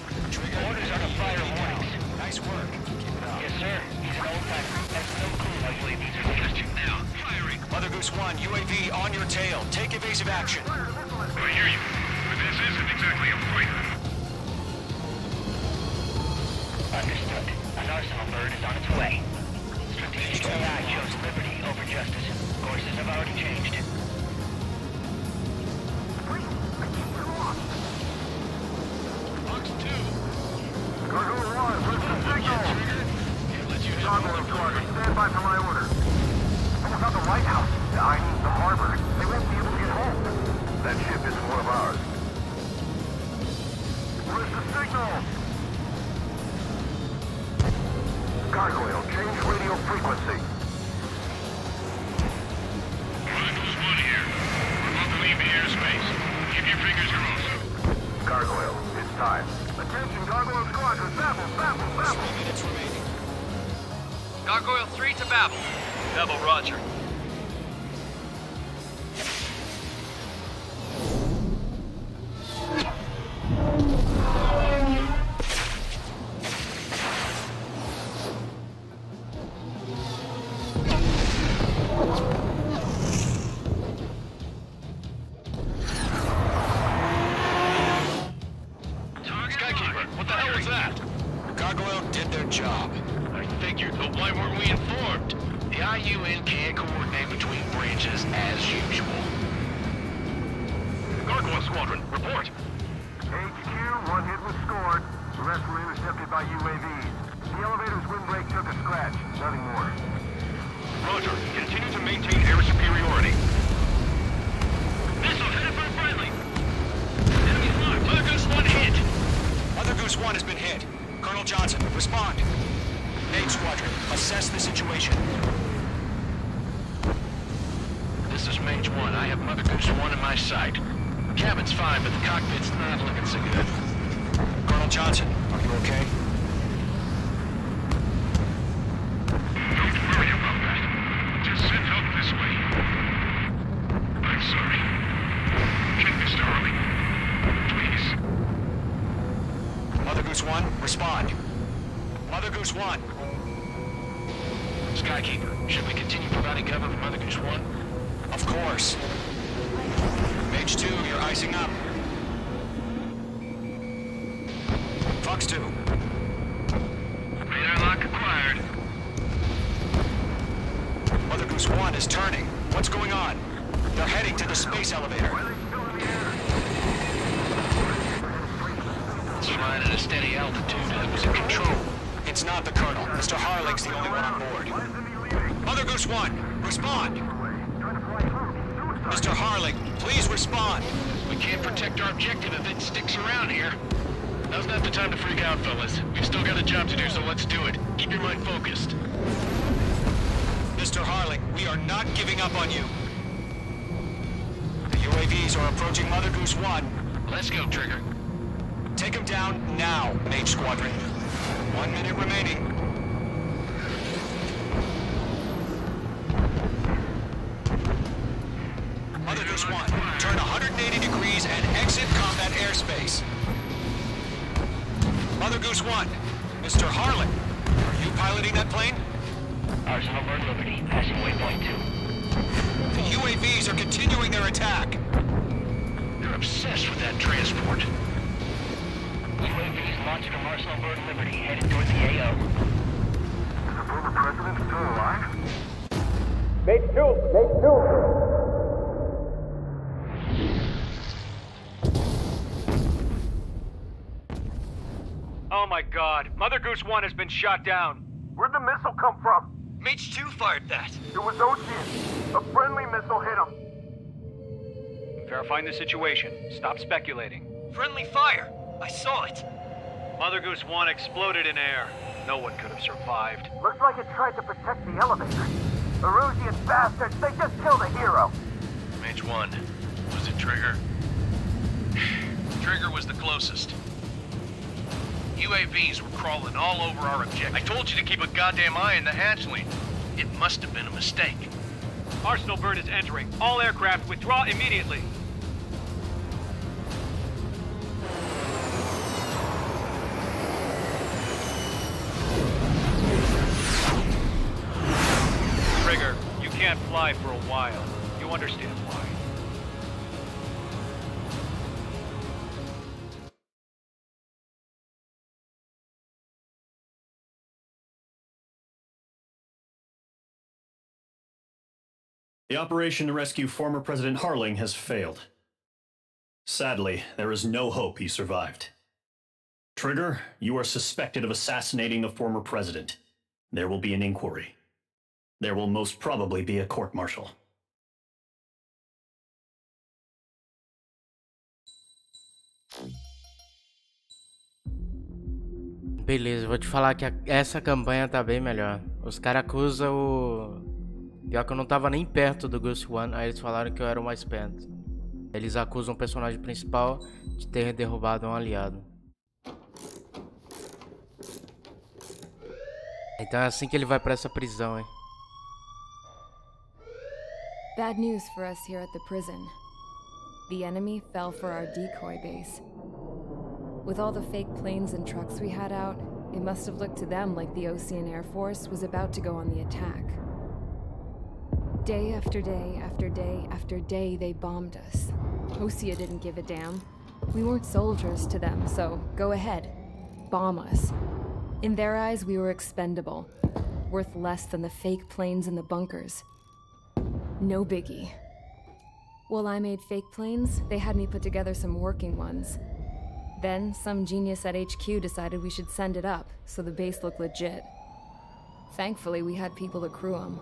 Orders are to fire warnings. Nice work. Keep it up. Yes, sir. He's an old-timer. Has no clue how UAVs are tested now. Firing. Mother Goose 1, UAV on your tail. Take evasive action. I hear you. But this isn't exactly a fighter. Understood. An Arsenal Bird is on its way. Strategic AI chose liberty over justice. Courses have already changed. Fox 2. Gargoyle 1, where's the signal? Gargoyle Squadron, stand by for my order. Almost out the White House. I mean the harbor. They won't be able to get home. That ship isn't one of ours. Where's the signal? Gargoyle, change radio frequency. Chronicles 1 here. We're about to leave the airspace. Keep your fingers crossed. Gargoyle, it's time. Attention, Gargoyle Squadron, Babel, Babel, Babel. 3 minutes remaining. Gargoyle 3 to Babel. Babel, roger. Skykeeper, what the hell was that? Gargoyle did their job. I figured, but why weren't we informed? The IUN can't coordinate between branches as usual. Gargoyle Squadron, report. HQ, one hit was scored. The rest were intercepted by UAVs. The elevator's windbreak took a scratch. Nothing more. Roger. Continue to maintain air superiority. Missile headed for friendly. Enemy's marked. Mother Goose 1 hit. Mother Goose 1 has been hit. Colonel Johnson, respond. Mage Squadron, assess the situation. This is Mage 1. I have Mother Goose 1 in my sight. Cabin's fine, but the cockpit's not looking so good. Colonel Johnson, are you okay? Don't worry about that. Just send help this way. I'm sorry. Get Mr. Harley. Please. Mother Goose 1, respond. Mother Goose 1. Skykeeper, should we continue providing cover for Mother Goose 1? Of course. Mage 2, you're icing up. Fox 2. Radar lock acquired. Mother Goose 1 is turning. What's going on? They're heading to the space elevator. It's flying at a steady altitude. I was in control. It's not the Colonel. Mr. Harling's the only one on board. Mother Goose 1, respond. Mr. Harling, please respond. We can't protect our objective if it sticks around here. Now's not the time to freak out, fellas. We've still got a job to do, so let's do it. Keep your mind focused. Mr. Harling, we are not giving up on you. The UAVs are approaching Mother Goose 1. Let's go, Trigger. Take him down now, Mage Squadron. 1 minute remaining. Mother Goose 1, turn 180 degrees and exit combat airspace. Mother Goose 1, Mr. Harlan, are you piloting that plane? Arsenal Bird Liberty, passing waypoint 2. The UAVs are continuing their attack. They're obsessed with that transport. UAVs launched from Arsenal Bird Liberty, headed toward the AO. Is the former president still alive? Mate 2! Mate 2! Oh my god. Mother Goose 1 has been shot down. Where'd the missile come from? Mage 2 fired that. It was Ocean. A friendly missile hit him. Verifying the situation. Stop speculating. Friendly fire! I saw it! Mother Goose 1 exploded in air. No one could have survived. Looks like it tried to protect the elevator. Erusian bastards, they just killed a hero. Mage 1. Was it Trigger? Trigger was the closest. UAVs were crawling all over our objective. I told you to keep a goddamn eye on the hatchling. It must have been a mistake. Arsenal bird is entering. All aircraft withdraw immediately. Trigger, you can't fly for a while. You understand why. The operation to rescue former President Harling has failed. Sadly, there is no hope he survived. Trigger, you are suspected of assassinating the former president. There will be an inquiry. There will most probably be a court-martial. Beleza, vou te falar que essa campanha tá bem melhor. Os caras acusam o... Pior que eu não tava nem perto do Ghost One, aí eles falaram que eu era o mais perto. Eles acusam o personagem principal de ter derrubado um aliado. Então é assim que ele vai pra essa prisão, hein? Bad news for us here at the prison. The enemy fell for our decoy base. With all the fake planes and trucks we had out, it must have looked to them like the Osean Air Force was about to go on the attack. Day after day after day after day, they bombed us. Osea didn't give a damn. We weren't soldiers to them, so go ahead. Bomb us. In their eyes, we were expendable. Worth less than the fake planes in the bunkers. No biggie. While I made fake planes, they had me put together some working ones. Then, some genius at HQ decided we should send it up, so the base looked legit. Thankfully, we had people to crew them.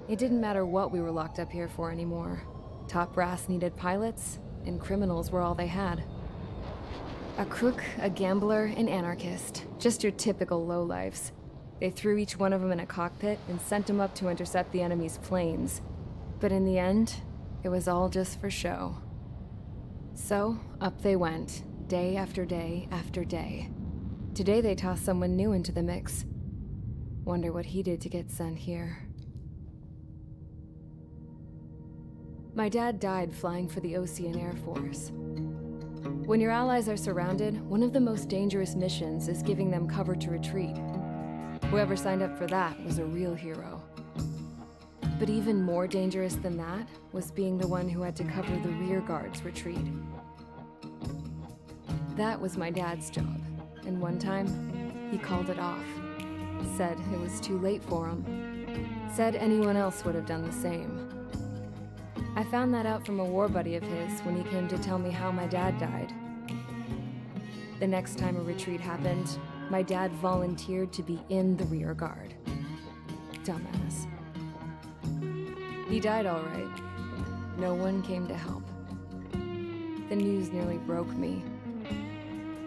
It didn't matter what we were locked up here for anymore. Top brass needed pilots, and criminals were all they had. A crook, a gambler, an anarchist. Just your typical lowlifes. They threw each one of them in a cockpit and sent them up to intercept the enemy's planes. But in the end, it was all just for show. So, up they went, day after day after day. Today they tossed someone new into the mix. Wonder what he did to get sent here. My dad died flying for the Osean Air Force. When your allies are surrounded, one of the most dangerous missions is giving them cover to retreat. Whoever signed up for that was a real hero. But even more dangerous than that was being the one who had to cover the rear guard's retreat. That was my dad's job, and one time, he called it off. Said it was too late for him. Said anyone else would have done the same. I found that out from a war buddy of his when he came to tell me how my dad died. The next time a retreat happened, my dad volunteered to be in the rear guard. Dumbass. He died all right. No one came to help. The news nearly broke me.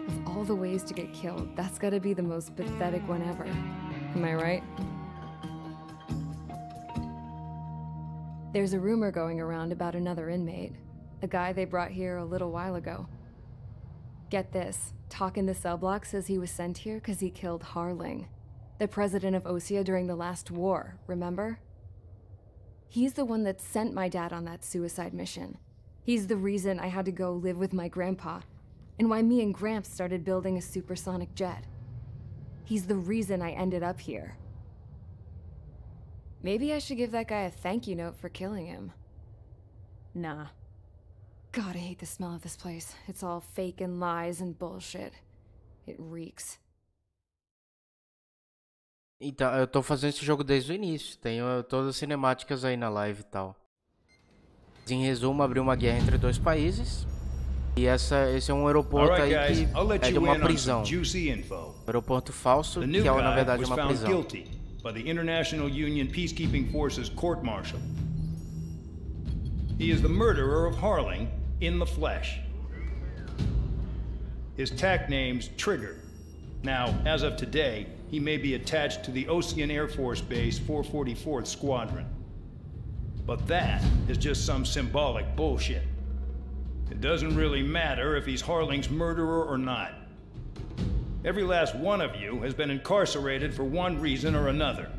Of all the ways to get killed, that's gotta be the most pathetic one ever. Am I right? There's a rumor going around about another inmate. A guy they brought here a little while ago. Get this, talk in the cell block says he was sent here because he killed Harling, the president of Osea during the last war, remember? He's the one that sent my dad on that suicide mission. He's the reason I had to go live with my grandpa, and why me and Gramps started building a supersonic jet. He's the reason I ended up here. Maybe I should give that guy a thank you note for killing him. Nah. God, I hate the smell of this place. It's all fake and lies and bullshit. It reeks. Então, eu tô fazendo esse jogo desde o início. Tenho todas as cinemáticas aí na live e tal. Em resumo, abriu uma guerra entre dois países. E esse é um aeroporto aí que é de uma prisão. Aeroporto falso, que é na verdade uma prisão. By the International Union Peacekeeping Forces court-martial. He is the murderer of Harling in the flesh. His TAC name's Trigger. Now, as of today, he may be attached to the Ocean Air Force Base 444th Squadron. But that is just some symbolic bullshit. It doesn't really matter if he's Harling's murderer or not. Every last one of you has been incarcerated for one reason or another.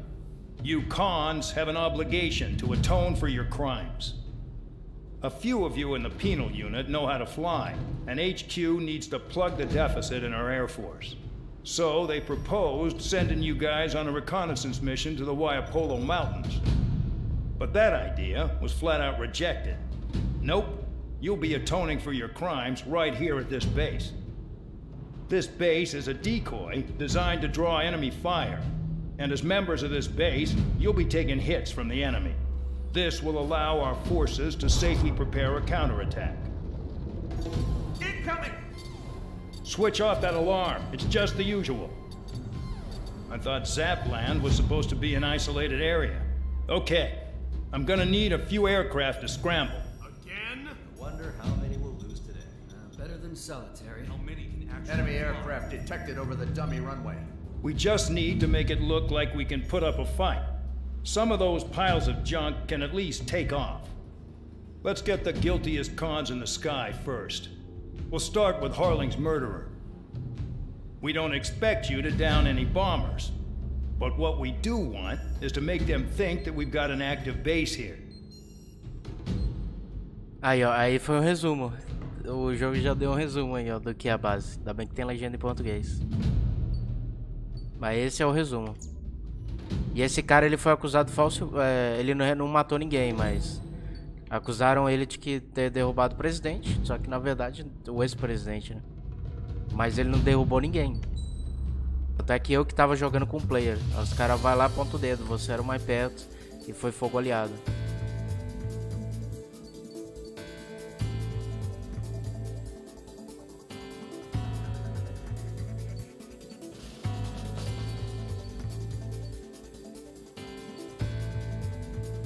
You cons have an obligation to atone for your crimes. A few of you in the penal unit know how to fly, and HQ needs to plug the deficit in our Air Force. So they proposed sending you guys on a reconnaissance mission to the Waiapolo Mountains. But that idea was flat out rejected. Nope, you'll be atoning for your crimes right here at this base. This base is a decoy designed to draw enemy fire, and as members of this base, you'll be taking hits from the enemy. This will allow our forces to safely prepare a counterattack. Incoming! Switch off that alarm. It's just the usual. I thought Zapland was supposed to be an isolated area. Okay, I'm gonna need a few aircraft to scramble. Again? Wonder how many we'll lose today. Better than solitary. How many can actually... Enemy aircraft detected over the dummy runway. We just need to make it look like we can put up a fight. Some of those piles of junk can at least take off. Let's get the guiltiest cons in the sky first. We'll start with Harling's murderer. We don't expect you to down any bombers. But what we do want is to make them think that we've got an active base here. Aí, ó, aí foi um resumo. O jogo já deu um resumo aí, ó, do que é a base. Ainda bem que tem legenda em português. Mas esse é o resumo. E esse cara, ele foi acusado falso... ele não matou ninguém, mas... acusaram ele de que ter derrubado o presidente. Só que, na verdade, o ex-presidente, né? Mas ele não derrubou ninguém. Até que eu que tava jogando com o player. Os caras vai lá, aponta o dedo. Você era o mais perto e foi fogo aliado.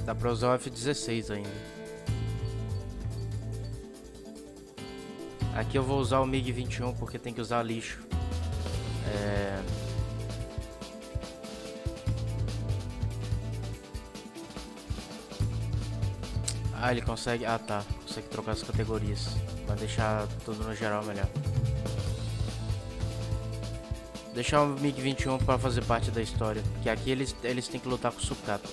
Dá pra usar o F-16 ainda. Aqui eu vou usar o MiG-21 porque tem que usar lixo. Ah, ele consegue... Ah, tá. Consegue trocar as categorias. Vai deixar tudo no geral melhor. Deixar o MiG-21 para fazer parte da história. Porque aqui eles têm que lutar com o sucata.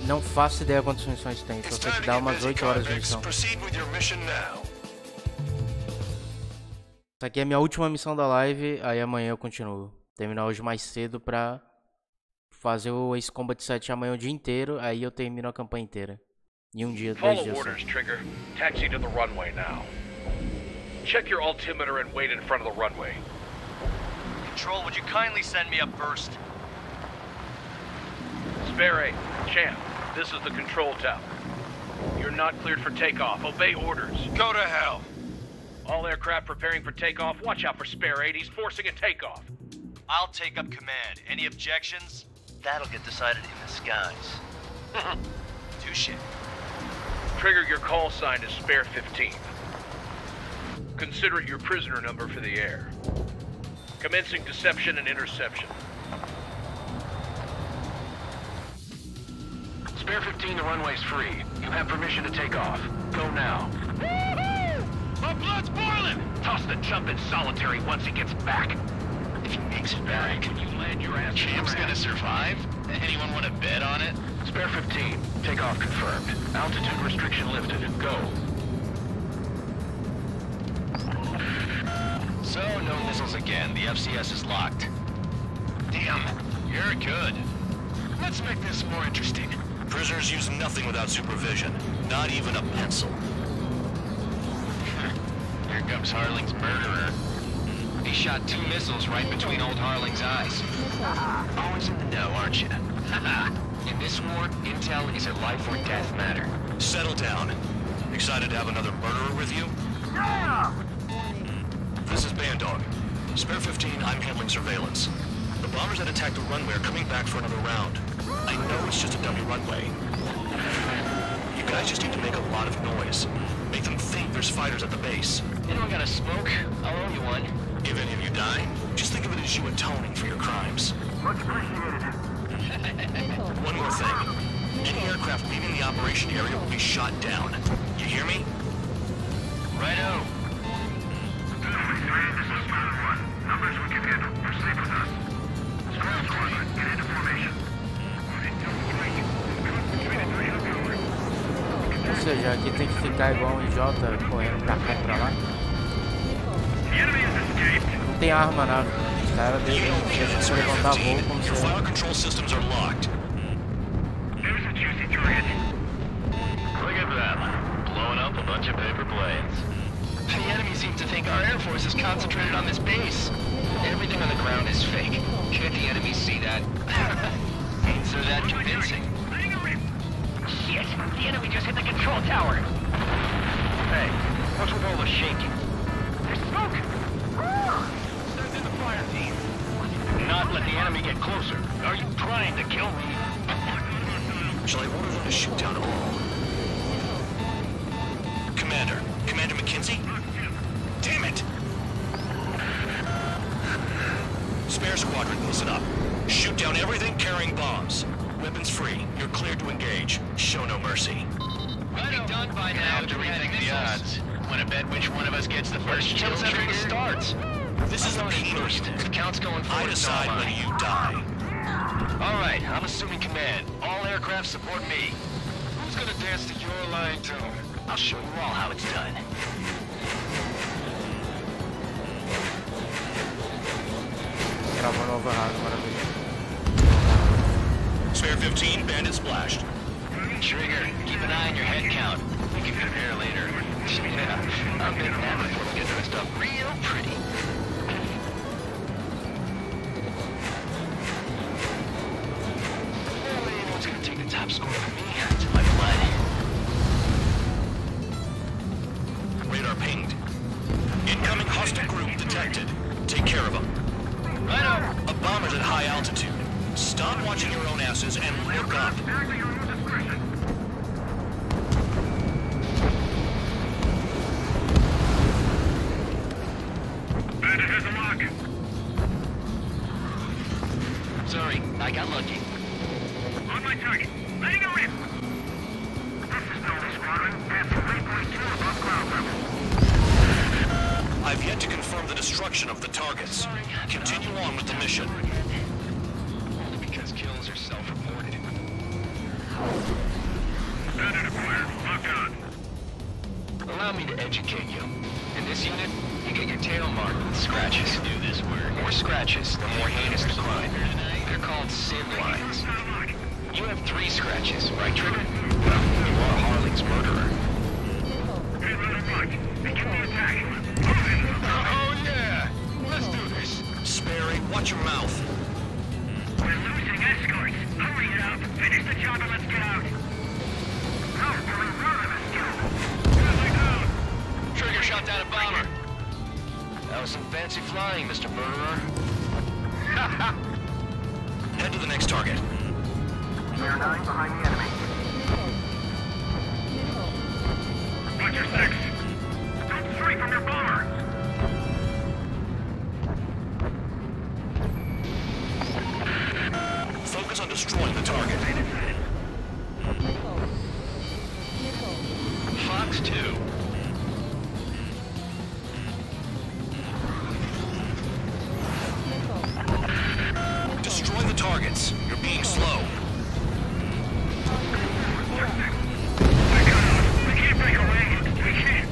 Não faço ideia quantas missões tem, só sei que dá umas 8 horas de missão. Essa aqui é a minha última missão da live, aí amanhã eu continuo. Terminar hoje mais cedo pra fazer o Ace Combat 7 amanhã o dia inteiro, aí eu termino a campanha inteira. Em um dia, 2 dias. Follow orders, Trigger. Taxi to the runway now. Check your altimeter and wait in front of the runway. Control, would you kindly send me up first? Spare 8, Champ. This is the control tower. You're not cleared for takeoff. Obey orders. Go to hell. All aircraft preparing for takeoff. Watch out for Spare 8. He's forcing a takeoff. I'll take up command. Any objections? That'll get decided in the skies. Touche. Trigger, your call sign is Spare 15. Consider it your prisoner number for the air. Commencing deception and interception. Spare 15, the runway's free. You have permission to take off. Go now. Woohoo! My blood's boiling! Toss the chump in solitary once he gets back. If he makes it back, can you land your ass? Champ's gonna survive? Anyone want to bet on it? Spare 15, takeoff confirmed. Altitude restriction lifted. Go. So, no missiles again. The FCS is locked. Damn. You're good. Let's make this more interesting. Prisoners use nothing without supervision. Not even a pencil. Here comes Harling's murderer. He shot 2 missiles right between old Harling's eyes. Always in the know, aren't you? In this war, intel is a life or death matter. Settle down. Excited to have another murderer with you? Yeah! This is Bandog. Spare 15, I'm handling surveillance. The bombers that attacked the runway are coming back for another round. I know it's just a dummy runway. You guys just need to make a lot of noise. Make them think there's fighters at the base. Anyone got a smoke? I'll owe you one. If any of you die, just think of it as you atoning for your crimes. Much appreciated. One more thing. Any aircraft leaving the operation area will be shot down. You hear me? Righto. This is Squadron 1. Numbers we can handle. Proceed with us. Squadron, get into formation. Ou seja, aqui tem que ficar igual um idiota correndo pra cá e pra lá. Não tem arma na nave. Os caras deixam se levantar voo como se... Your fire control systems are locked. There's a juicy target. Look at that. Blowing up a bunch of paper planes. The enemy seems to think our Air Force is concentrated on this base. Everything on the ground is fake. Can't the enemy see that? Ain't so that convincing. Shit! The enemy just hit the control tower! Hey, what's with all the shaking? There's smoke! Send in the fire team. Not let the enemy get closer. Are you trying to kill me? Shall I order them to shoot down all? Commander McKenzie? Damn it! Spare squadron, listen up. Shoot down everything carrying bombs. Weapons free. You're cleared to engage. Show no mercy. We'll be done by now to rethink the odds. Want to bet which one of us gets the first kill trigger starts? This is the first. The count's going forward. I decide when you die. All right, I'm assuming command. All aircraft support me. Who's gonna dance to your line tune? I'll show you all how it's done. Gravando override, maravilha. Spare 15, bandit splashed. Trigger, keep an eye on your head count. We can compare later. Yeah, I'm making that before we get dressed up real pretty. Anyone's gonna take the top score from me. It's my blood. Radar pinged. Incoming hostile group detected. Take care of them. Right up. A bomber's at high altitude. Stop watching your own asses and look up. Bandit has a lock. Sorry, I got lucky. On my target. Letting a rip. This is Delta Squadron. Passing 3.2 above ground level. I've yet to confirm the destruction of the targets. Continue on with the mission. Only because kills are self-reported. Bandit acquired. Locked on. Allow me to educate you. In this unit, you get your tail marked with scratches. Do this work. More scratches, the more heinous the crime. They're called SID lines. You have 3 scratches, right, Trigger? Well, you are Harley's murderer. Oh yeah! Let's do this. Sperry, watch your mouth. We're losing escorts. Hurry it up. Finish the job and let's get out. No, we're running this job. Trigger shot down a bomber. That was some fancy flying, Mr. Murderer. Head to the next target. We're 9 behind the enemy. Watch your 6. Don't stray from your bomber. Focus on destroying the target. Fox 2. Destroy the targets. You're being slow. We can't break away. We can't.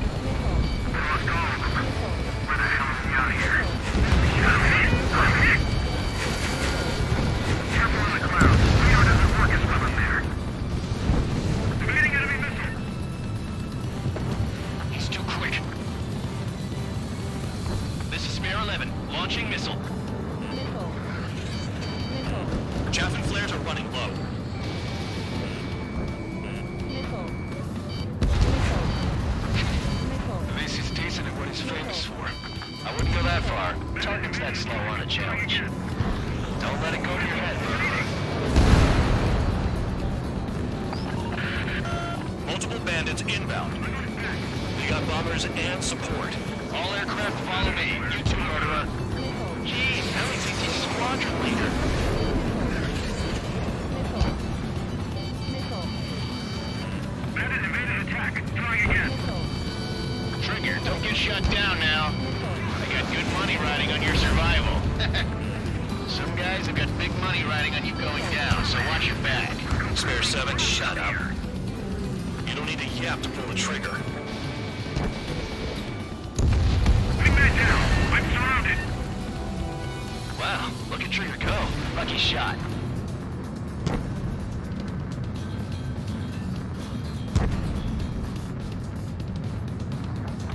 Let's go. Where the hell is he out of here? I'm hit. Careful on the clouds. Radar doesn't work as well in there. Evading enemy missile. He's too quick. This is Spare 11, launching missile. Chaff and flares are running low. target's that slow on a challenge? Don't let it go to your head, murderer. Multiple bandits inbound. You got bombers and support. All aircraft follow me. You too, murderer. Jeez, LACT squadron leader. Bandit evaded attack. Trying again. Trigger, don't get shut down now. I got good money riding on your survival. Some guys have got big money riding on you going down, so watch your back. Spare 7, shut up. You don't need a yap to pull the trigger. Wingman down. I'm surrounded. Wow, look at Trigger go. Lucky shot.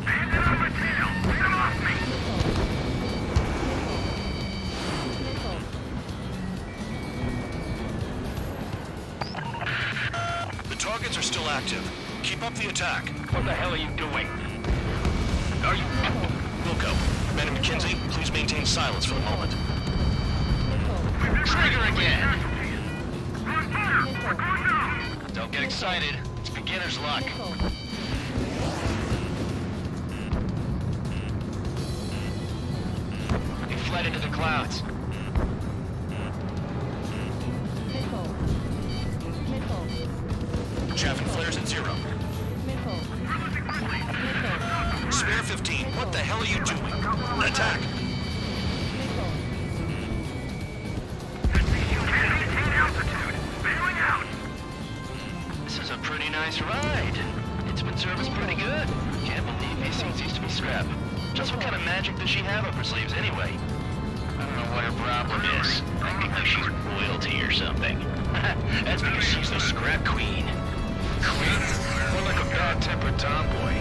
Bandit on my tail. Get him off me. The targets are still active. Keep up the attack. What the hell are you doing? Are you... Wilco, Commander McKenzie, please maintain silence for the moment. Trigger again! Run fire. We're going down. Don't get excited. It's beginner's luck. He fled into the clouds. Chaff and flares at 0. Spare 15, what the hell are you doing? Attack! This is a pretty nice ride. It's been serviced pretty good. Can't believe these things used to be scrap. Just what kind of magic does she have up her sleeves anyway? I don't know what her problem is. I think maybe she's royalty or something. That's because she's the scrap queen. Queen? More like a bad-tempered tomboy.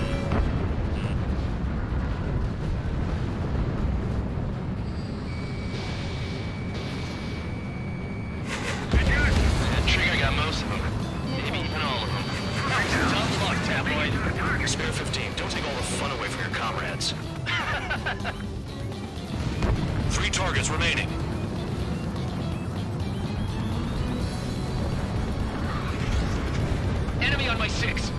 That Trigger got most of them. Maybe even all of them. Tough luck, tabloid. Spare 15, don't take all the fun away from your comrades. 3 targets remaining. Enemy on my 6.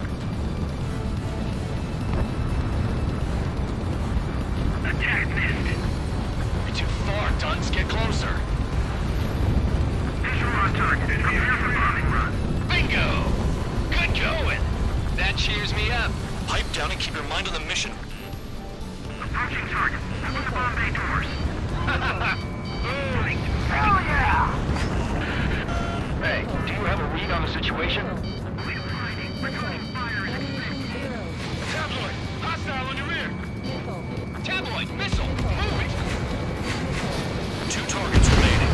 Attack missed. You're too far, Dunce. Get closer. Visual on target. Prepare for bombing run. Bingo! Good going. That cheers me up. Pipe down and keep your mind on the mission. Approaching target. Open the bomb bay doors. Hell yeah! Hey, do you have a read on the situation? Tabloid! Hostile on your rear! Tabloid! Missile! Move it! 2 targets remaining.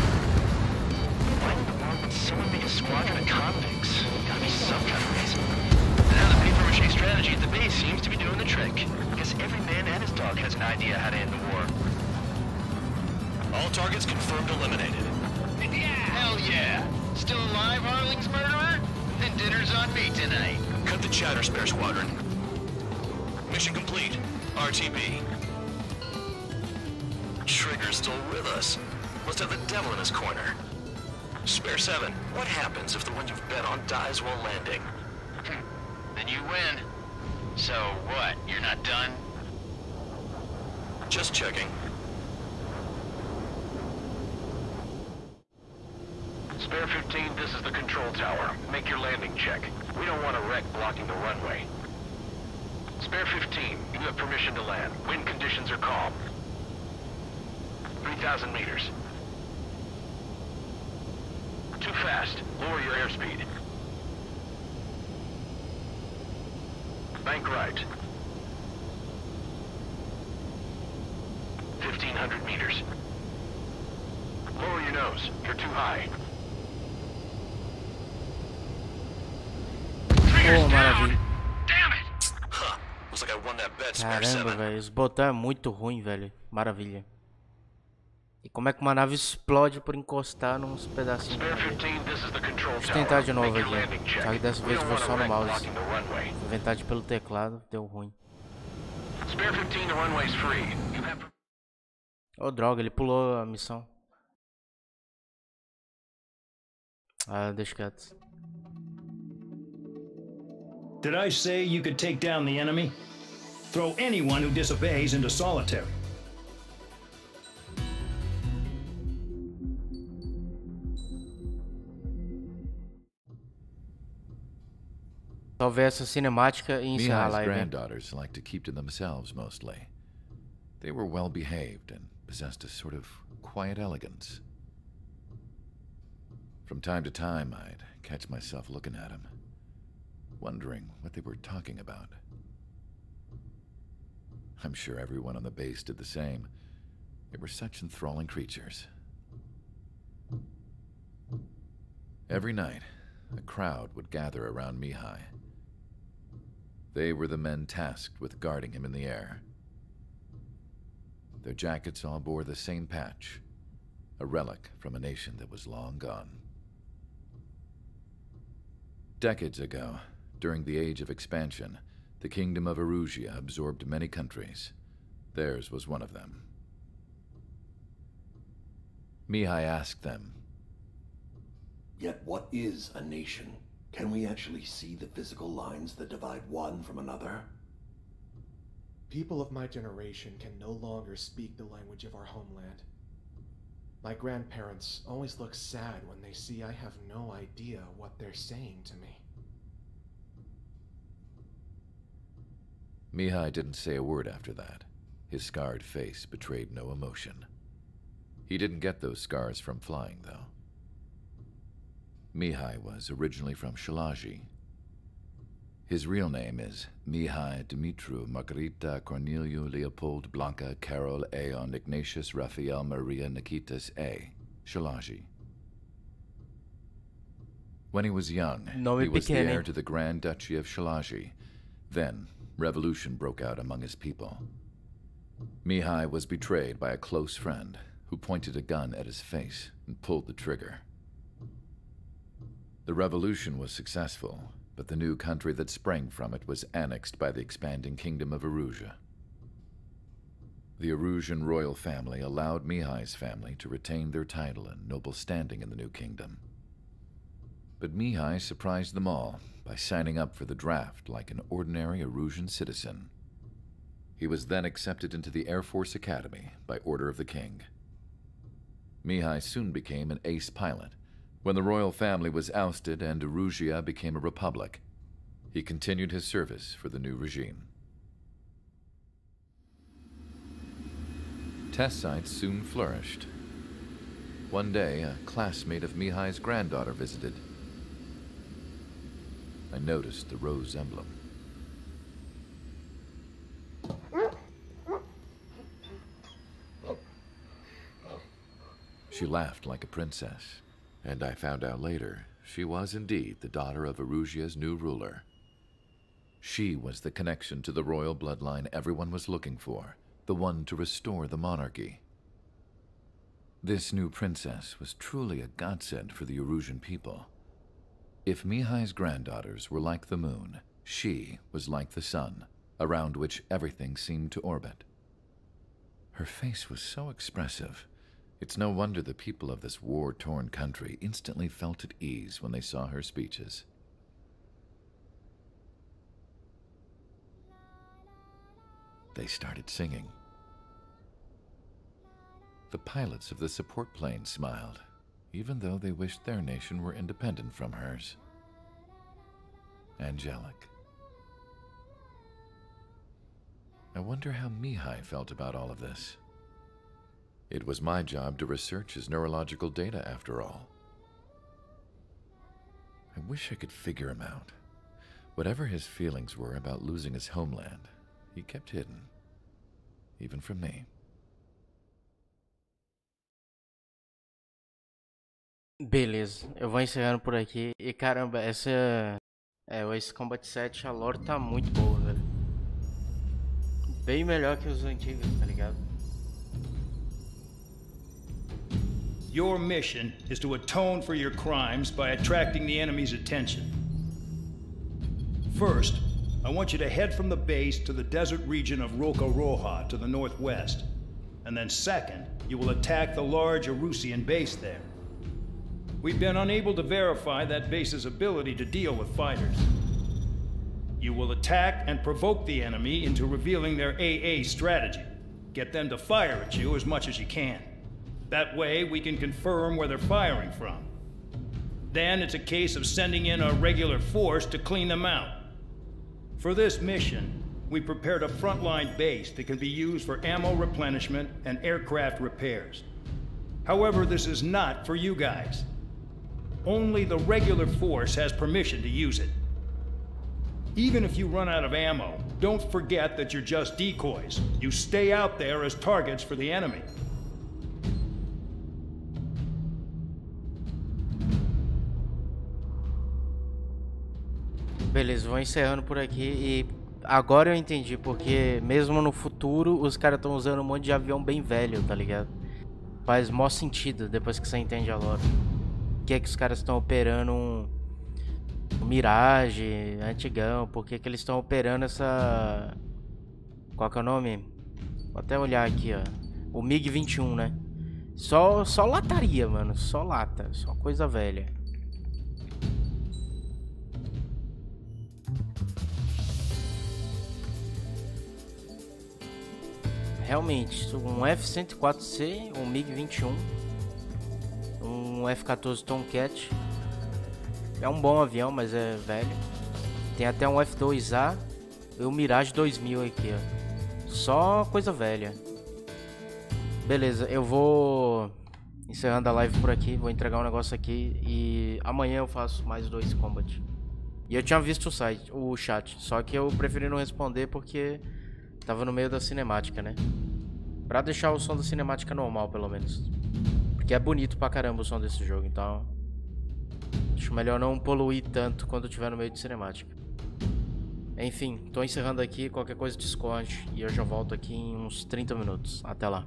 Why in the world would someone make a squadron of convicts? Gotta be some kind of reason. Now the paper-mache strategy at the base seems to be doing the trick. Guess every man and his dog has an idea how to end the war. All targets confirmed eliminated. Yeah! Hell yeah! Still alive, Harling's murderer? Then dinner's on me tonight. Cut the chatter, Spare Squadron. Mission complete. RTB. Trigger's still with us. Must have the devil in his corner. Spare 7, what happens if the one you've bet on dies while landing? Then you win. So what, you're not done? Just checking. Spare 15, this is the control tower. Make your landing check. We don't want a wreck blocking the runway. Spare 15, you have permission to land. Wind conditions are calm. 3,000 meters. Too fast. Lower your airspeed. Bank right. 1,500 meters. Lower your nose. You're too high. Pô, maravilha. Looks like I won that bet, Spare Caramba, 7. velho. Esse botão é muito ruim, velho. Maravilha. E como é que uma nave explode por encostar nos pedacinhos? Deixa eu tentar de novo aqui. Só que dessa vez eu vou só no mouse. Inventar pelo teclado, deu ruim. Oh, droga, ele pulou a missão. Ah, deixa quieto. Did I say you could take down the enemy? Throw anyone who disobeys into solitary. Só ver essa cinemática e encerrar a Mihai's live. granddaughters liked to keep to themselves mostly. They were well behaved and possessed a sort of quiet elegance. From time to time, I'd catch myself looking at them, wondering what they were talking about. I'm sure everyone on the base did the same. They were such enthralling creatures. Every night, a crowd would gather around Mihai. They were the men tasked with guarding him in the air. Their jackets all bore the same patch, a relic from a nation that was long gone. Decades ago, during the Age of Expansion, the Kingdom of Erusia absorbed many countries. Theirs was one of them. Mihai asked them, "Yet what is a nation? Can we actually see the physical lines that divide one from another?" People of my generation can no longer speak the language of our homeland. My grandparents always look sad when they see I have no idea what they're saying to me. Mihai didn't say a word after that. His scarred face betrayed no emotion. He didn't get those scars from flying, though. Mihai was originally from Shalaji. His real name is Mihai Dumitru Margarita Corneliu Leopold Blanca Carol Aeon Ignatius Raphael Maria Nikitas A. Shalaji. When he was young, he was the heir to the Grand Duchy of Shalaji. Then, revolution broke out among his people. Mihai was betrayed by a close friend who pointed a gun at his face and pulled the trigger. The revolution was successful, but the new country that sprang from it was annexed by the expanding Kingdom of Erusia. The Erusian royal family allowed Mihai's family to retain their title and noble standing in the new kingdom. But Mihai surprised them all by signing up for the draft like an ordinary Erusian citizen. He was then accepted into the Air Force Academy by order of the king. Mihai soon became an ace pilot. When the royal family was ousted and Erusia became a republic, he continued his service for the new regime. Test sites soon flourished. One day, a classmate of Mihai's granddaughter visited. I noticed the rose emblem. She laughed like a princess. And I found out later, she was indeed the daughter of Erusia's new ruler. She was the connection to the royal bloodline everyone was looking for, the one to restore the monarchy. This new princess was truly a godsend for the Erusian people. If Mihai's granddaughters were like the moon, she was like the sun, around which everything seemed to orbit. Her face was so expressive. It's no wonder the people of this war-torn country instantly felt at ease when they saw her speeches. They started singing. The pilots of the support plane smiled, even though they wished their nation were independent from hers. Angelic. I wonder how Mihai felt about all of this. It was my job to research his neurological data, after all. I wish I could figure him out. Whatever his feelings were about losing his homeland, he kept hidden, even from me. Beleza, eu vou encerrando por aqui. E caramba, esse Combat 7, a lore tá muito boa, velho. Bem melhor que os antigos, tá ligado? Your mission is to atone for your crimes by attracting the enemy's attention. First, I want you to head from the base to the desert region of Roca Roja to the northwest. And then second, you will attack the large Erusian base there. We've been unable to verify that base's ability to deal with fighters. You will attack and provoke the enemy into revealing their AA strategy. Get them to fire at you as much as you can. That way, we can confirm where they're firing from. Then it's a case of sending in a regular force to clean them out. For this mission, we prepared a frontline base that can be used for ammo replenishment and aircraft repairs. However, this is not for you guys. Only the regular force has permission to use it. Even if you run out of ammo, don't forget that you're just decoys. You stay out there as targets for the enemy. Beleza, vou encerrando por aqui e agora eu entendi porque mesmo no futuro os caras estão usando um monte de avião bem velho, tá ligado? Faz mó sentido depois que você entende a lore. Por que é que os caras estão operando um Mirage antigão? Por que que eles estão operando essa... Qual que é o nome? Vou até olhar aqui, ó. O MiG-21, né? Só lataria, mano. Só lata. Só coisa velha. Realmente, um F-104C, um MiG-21, um F-14 Tomcat. É um bom avião, mas é velho. Tem até um F-2A e o Mirage 2000 aqui, ó. Só coisa velha. Beleza, eu vou encerrando a live por aqui. Vou entregar um negócio aqui e amanhã eu faço mais 2 combat. E eu tinha visto o chat, só que eu preferi não responder porque tava no meio da cinemática, né? Pra deixar o som da cinemática normal, pelo menos. Porque é bonito pra caramba o som desse jogo, então acho melhor não poluir tanto quando estiver no meio de cinemática. Enfim, tô encerrando aqui. Qualquer coisa Discord e eu já volto aqui em uns 30 minutos. Até lá.